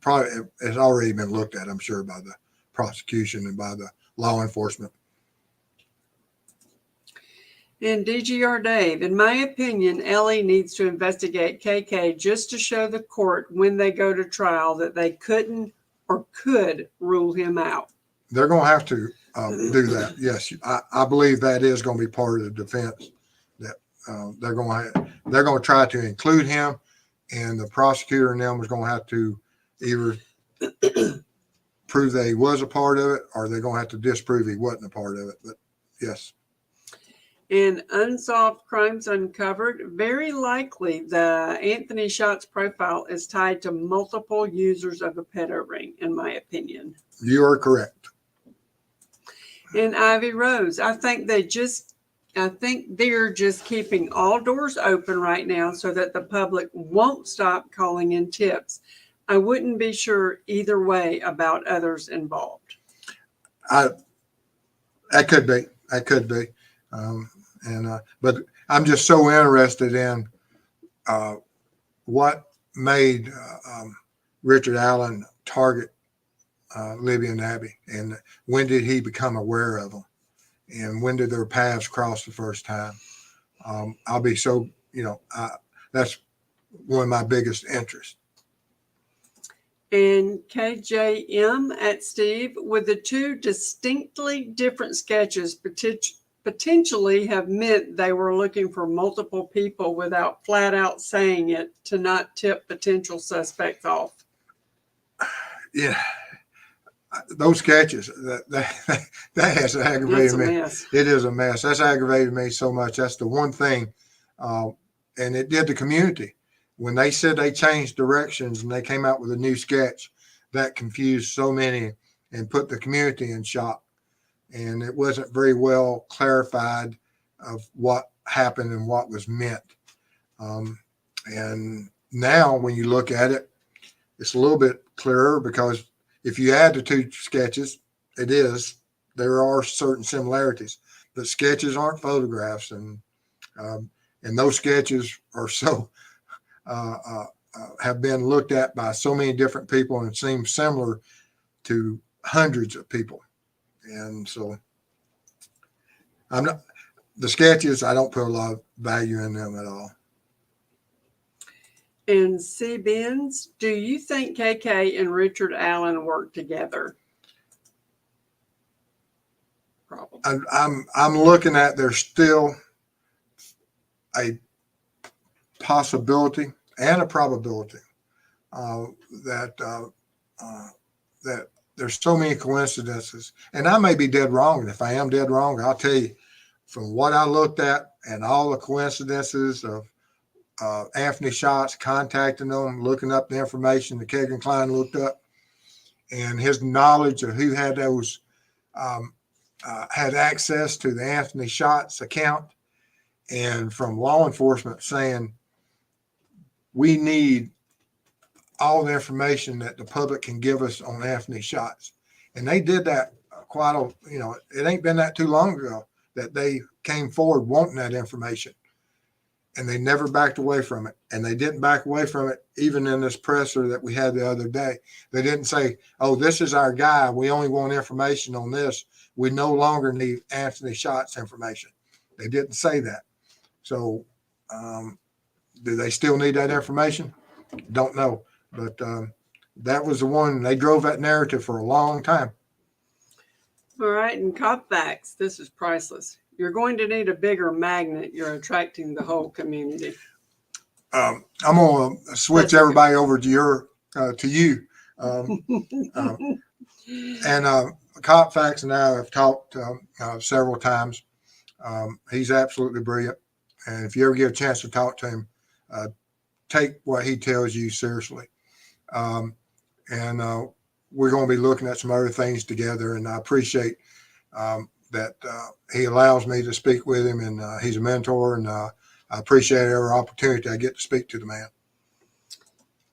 probably, it's already been looked at, I'm sure, by the prosecution and by the law enforcement. And DGR Dave, in my opinion, Ellie needs to investigate KK just to show the court when they go to trial that they couldn't or could rule him out. They're going to have to do that. Yes, I believe that is going to be part of the defense. That they're going to try to include him, and the prosecutor and them is going to have to either prove that he was a part of it, or they're going to have to disprove he wasn't a part of it. But yes. And unsolved crimes uncovered. Very likely the Anthony Schatz profile is tied to multiple users of a pedo ring, in my opinion. You are correct. And Ivy Rose, I think they're just keeping all doors open right now so that the public won't stop calling in tips. I wouldn't be sure either way about others involved. That could be. But I'm just so interested in what made Richard Allen target Libby and Abby, and when did he become aware of them, and when did their paths cross the first time. I'll be so, that's one of my biggest interests. And KJM at Steve, with the two distinctly different sketches potentially have meant they were looking for multiple people without flat out saying it to not tip potential suspects off. Yeah, those sketches, that has aggravated me. Mess. It is a mess. That's aggravated me so much. That's the one thing. And it did the community. When they said they changed directions and they came out with a new sketch, that confused so many and put the community in shock. And it wasn't very well clarified of what happened and what was meant. And now when you look at it, it's a little bit clearer, because if you add the two sketches, there are certain similarities, but sketches aren't photographs. And those sketches are so, have been looked at by so many different people and seem similar to hundreds of people. And so the sketches, I don't put a lot of value in them at all. And C. Benz, do you think KK and Richard Allen work together? Probably. I'm looking at, there's still a possibility and a probability that there's so many coincidences, and I may be dead wrong. And if I am dead wrong, I'll tell you, from what I looked at and all the coincidences of Anthony Schatz contacting them, looking up the information that Kegan Klein looked up, and his knowledge of who had those had access to the Anthony Shots account, and from law enforcement saying we need all the information that the public can give us on Anthony Shots. And they did that quite a, it ain't been that too long ago that they came forward wanting that information. And they never backed away from it. And they didn't back away from it even in this presser that we had the other day. They didn't say, oh, this is our guy. We only want information on this. We no longer need Anthony Shots information. They didn't say that. So do they still need that information? Don't know. But that was the one. They drove that narrative for a long time. All right. And cop facts. This is priceless. You're going to need a bigger magnet. You're attracting the whole community. I'm going to switch everybody over to you. And Cop Facts and I have talked several times. He's absolutely brilliant. And if you ever get a chance to talk to him, take what he tells you seriously. And we're going to be looking at some other things together. And I appreciate that he allows me to speak with him, and he's a mentor, and I appreciate every opportunity I get to speak to the man.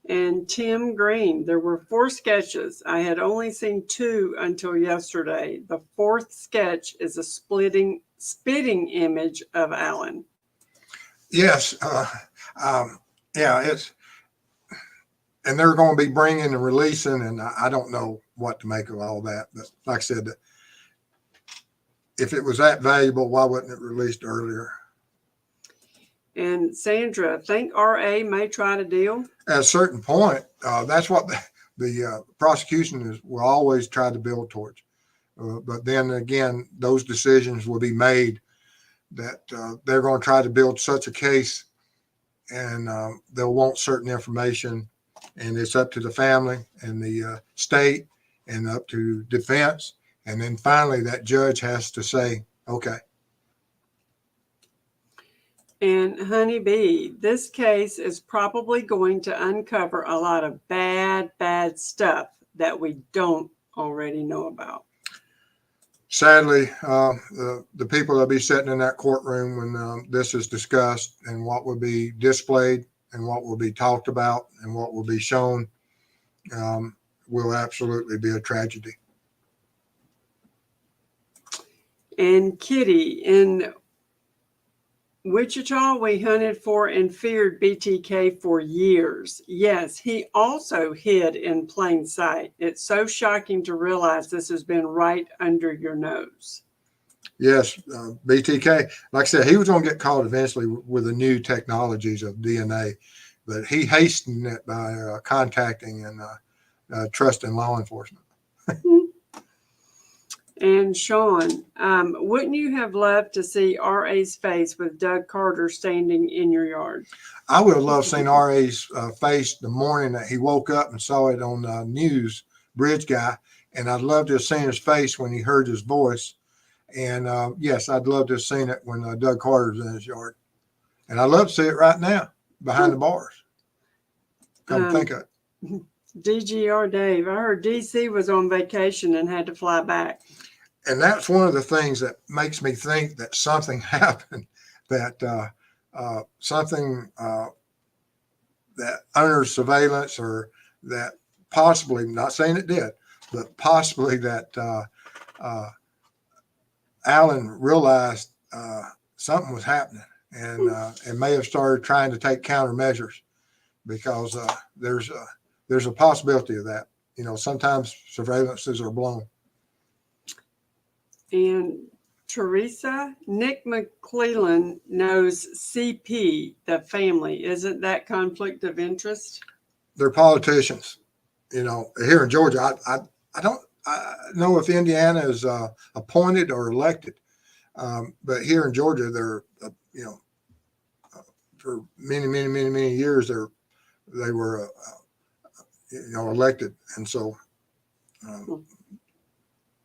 And Tim Green, there were 4 sketches. I had only seen 2 until yesterday. The 4th sketch is a spitting image of Allen. Yes. It's, and they're going to be bringing and releasing, and I don't know what to make of all that. But like I said, if it was that valuable, why wasn't it released earlier? And Sandra, think RA may try to deal? At a certain point, that's what the prosecution will always try to build towards. But then again, those decisions will be made that they're going to try to build such a case, and they'll want certain information, and it's up to the family and the state and up to defense. And then finally, that judge has to say, okay. And Honeybee, this case is probably going to uncover a lot of bad stuff that we don't already know about. Sadly, the people that'll be sitting in that courtroom when this is discussed, and what will be displayed and what will be talked about and what will be shown will absolutely be a tragedy. And Kitty, in Wichita, we hunted for and feared BTK for years. Yes, he also hid in plain sight. It's so shocking to realize this has been right under your nose. Yes, BTK, like I said, he was going to get caught eventually with the new technologies of DNA, but he hastened it by contacting and trusting law enforcement. And Sean, wouldn't you have loved to see RA's face with Doug Carter standing in your yard? I would have loved seeing RA's face the morning that he woke up and saw it on the news, Bridge Guy. And I'd love to have seen his face when he heard his voice. And yes, I'd love to have seen it when Doug Carter's in his yard. And I'd love to see it right now behind the bars. Come think of it. DGR Dave, I heard DC was on vacation and had to fly back. And that's one of the things that makes me think that something happened, that something that under surveillance, or that possibly, not saying it did, but possibly that Allen realized something was happening, and may have started trying to take countermeasures, because there's a possibility of that. Sometimes surveillances are blown. And Teresa, Nick McClellan knows CP, the family. Isn't that conflict of interest? They're politicians. Here in Georgia, I don't know if Indiana is appointed or elected, but here in Georgia, they're for many years they were elected, and so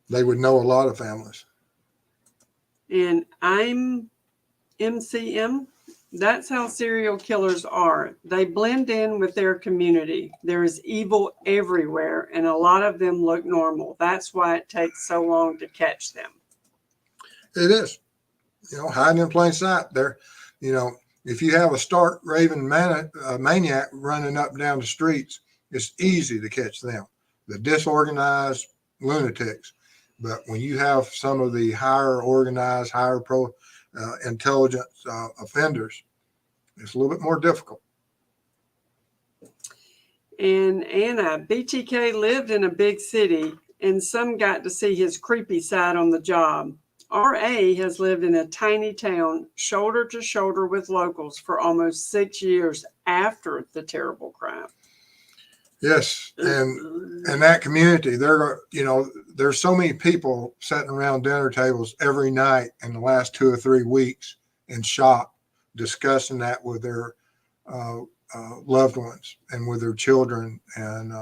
they would know a lot of families. And I'm MCM. That's how serial killers are. They blend in with their community. There is evil everywhere, and a lot of them look normal. That's why it takes so long to catch them. It is, hiding in plain sight. There, if you have a stark raving maniac running up and down the streets, it's easy to catch them, the disorganized lunatics. But when you have some of the higher organized, higher intelligence offenders, it's a little bit more difficult. And Anna, BTK lived in a big city, and some got to see his creepy side on the job. RA has lived in a tiny town, shoulder to shoulder with locals for almost 6 years after the terrible crime. Yes, and that community, there's so many people sitting around dinner tables every night in the last 2 or 3 weeks in shock, discussing that with their loved ones and with their children. And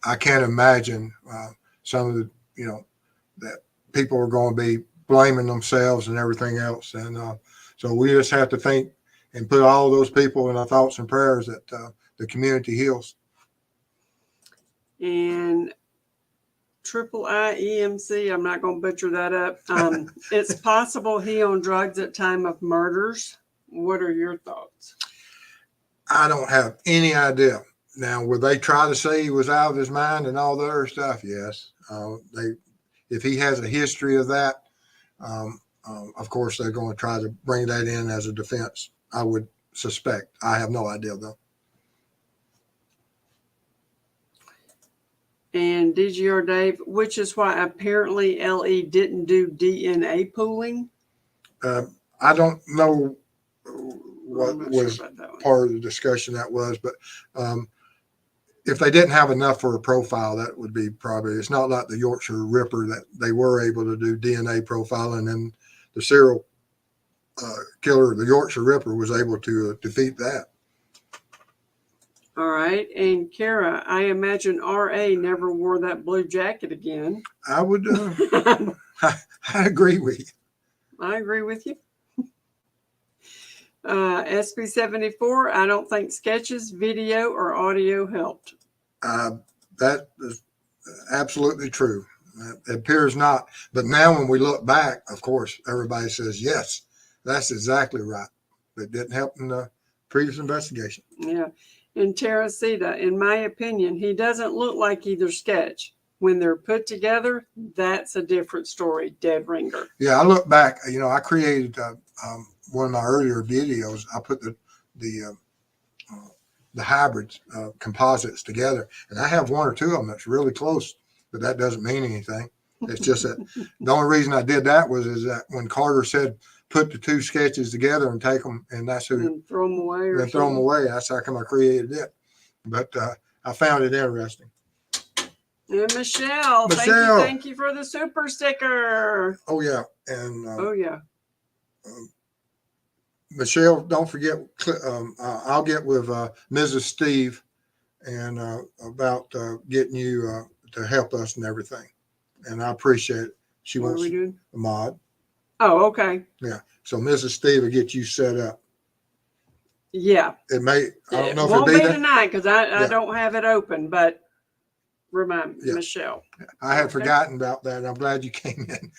I can't imagine some of the, that people are going to be blaming themselves and everything else. And so we just have to think and put all those people in our thoughts and prayers that the community heals. And IEMC, I'm not going to butcher that up. It's possible he on drugs at time of murders. What are your thoughts? I don't have any idea. Now, would they try to say he was out of his mind and all the other stuff? Yes. If he has a history of that, of course, they're going to try to bring that in as a defense. I would suspect. I have no idea, though. And DGR Dave, which is why apparently LE didn't do DNA pooling. I don't know what was part of the discussion that was, but if they didn't have enough for a profile, that would be probably, it's not like the Yorkshire Ripper that they were able to do DNA profiling, and the serial killer, the Yorkshire Ripper, was able to defeat that. All right. And Kara, I imagine RA never wore that blue jacket again. I would, I agree with you. I agree with you. SB74, I don't think sketches, video, or audio helped. That is absolutely true. It appears not. But now when we look back, of course, everybody says, yes, that's exactly right. It didn't help in the previous investigation. Yeah. And Teresita, in my opinion, he doesn't look like either sketch. When they're put together, that's a different story. Dead ringer. Yeah, I look back. I created one of my earlier videos. I put the hybrid composites together, and I have 1 or 2 of them that's really close, but that doesn't mean anything. It's just that the only reason I did that is that when Carter said put the 2 sketches together and take them, and that's who and throw them away. And throw them away. That's how come I created it. But I found it interesting. And Michelle, thank you for the super sticker. Oh yeah, and Michelle, don't forget. I'll get with Mrs. Steve and about getting you to help us and everything. And I appreciate it. She wants a mod. Oh, okay. Yeah. So Mrs. Steve will get you set up. Yeah. It may. I don't know if it'll it'll be tonight because I don't have it open, but remind Michelle. I had forgotten about that. And I'm glad you came in.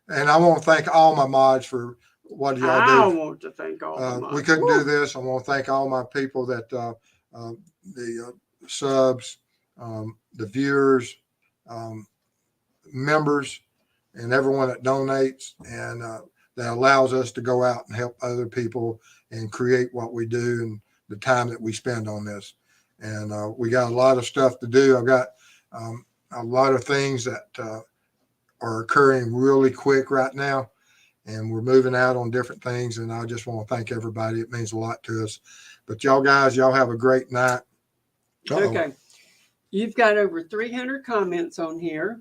And I want to thank all my mods for what y'all do. I want to thank all the mods. We couldn't do this. I want to thank all my people that the subs, the viewers, members, and everyone that donates and that allows us to go out and help other people and create what we do and the time that we spend on this. And we got a lot of stuff to do. I've got a lot of things that are occurring really quick right now, and we're moving out on different things. And I just want to thank everybody. It means a lot to us. But y'all guys, y'all have a great night. Okay. You've got over 300 comments on here.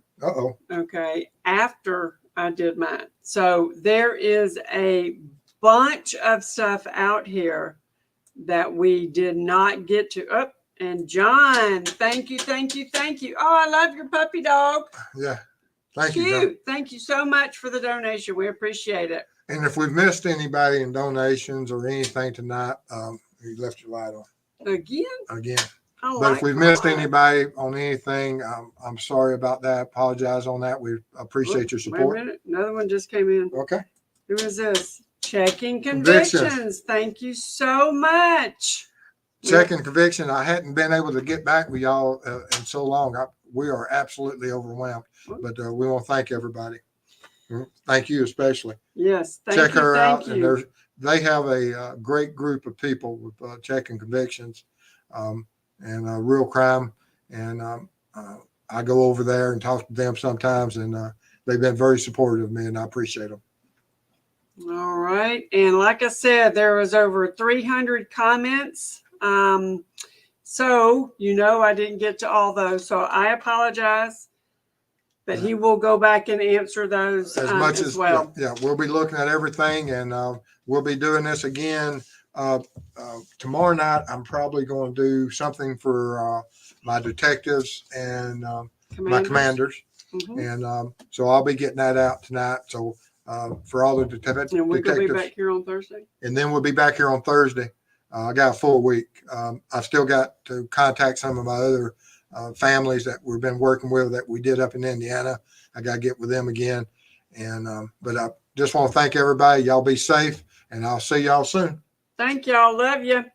Okay. After I did mine. So there is a bunch of stuff out here that we did not get to. And John, thank you. Oh, I love your puppy dog. Yeah. Thank you. Cute. Thank you so much for the donation. We appreciate it. And if we've missed anybody in donations or anything tonight, you left your light on Again? again. I But if like we've my missed light. anybody on anything, I'm sorry about that. Apologize on that. We appreciate your Wait a support. minute. Another one just came in. Okay. Who is this? Checking Convictions. convictions. Thank you so much. Checking conviction. I hadn't been able to get back with y'all in so long. We are absolutely overwhelmed, but we want to thank everybody. Thank you especially. Yes. Thank Check you. her Thank out, you. and they have a great group of people with checking convictions and real crime. And I go over there and talk to them sometimes, and they've been very supportive of me, and I appreciate them. All right. And like I said, there was over 300 comments. So, I didn't get to all those. So I apologize. But he will go back and answer those As much as well. Yeah, we'll be looking at everything, and we'll be doing this again tomorrow night. I'm probably going to do something for my detectives and my commanders. Mm-hmm. And so I'll be getting that out tonight. So for all the detectives. And we're going to be back here on Thursday. And then we'll be back here on Thursday. I got a full week. I've still got to contact some of my other families that we've been working with that we did up in Indiana. I got to get with them again. And but I just want to thank everybody. Y'all be safe, and I'll see y'all soon. Thank y'all. Love you.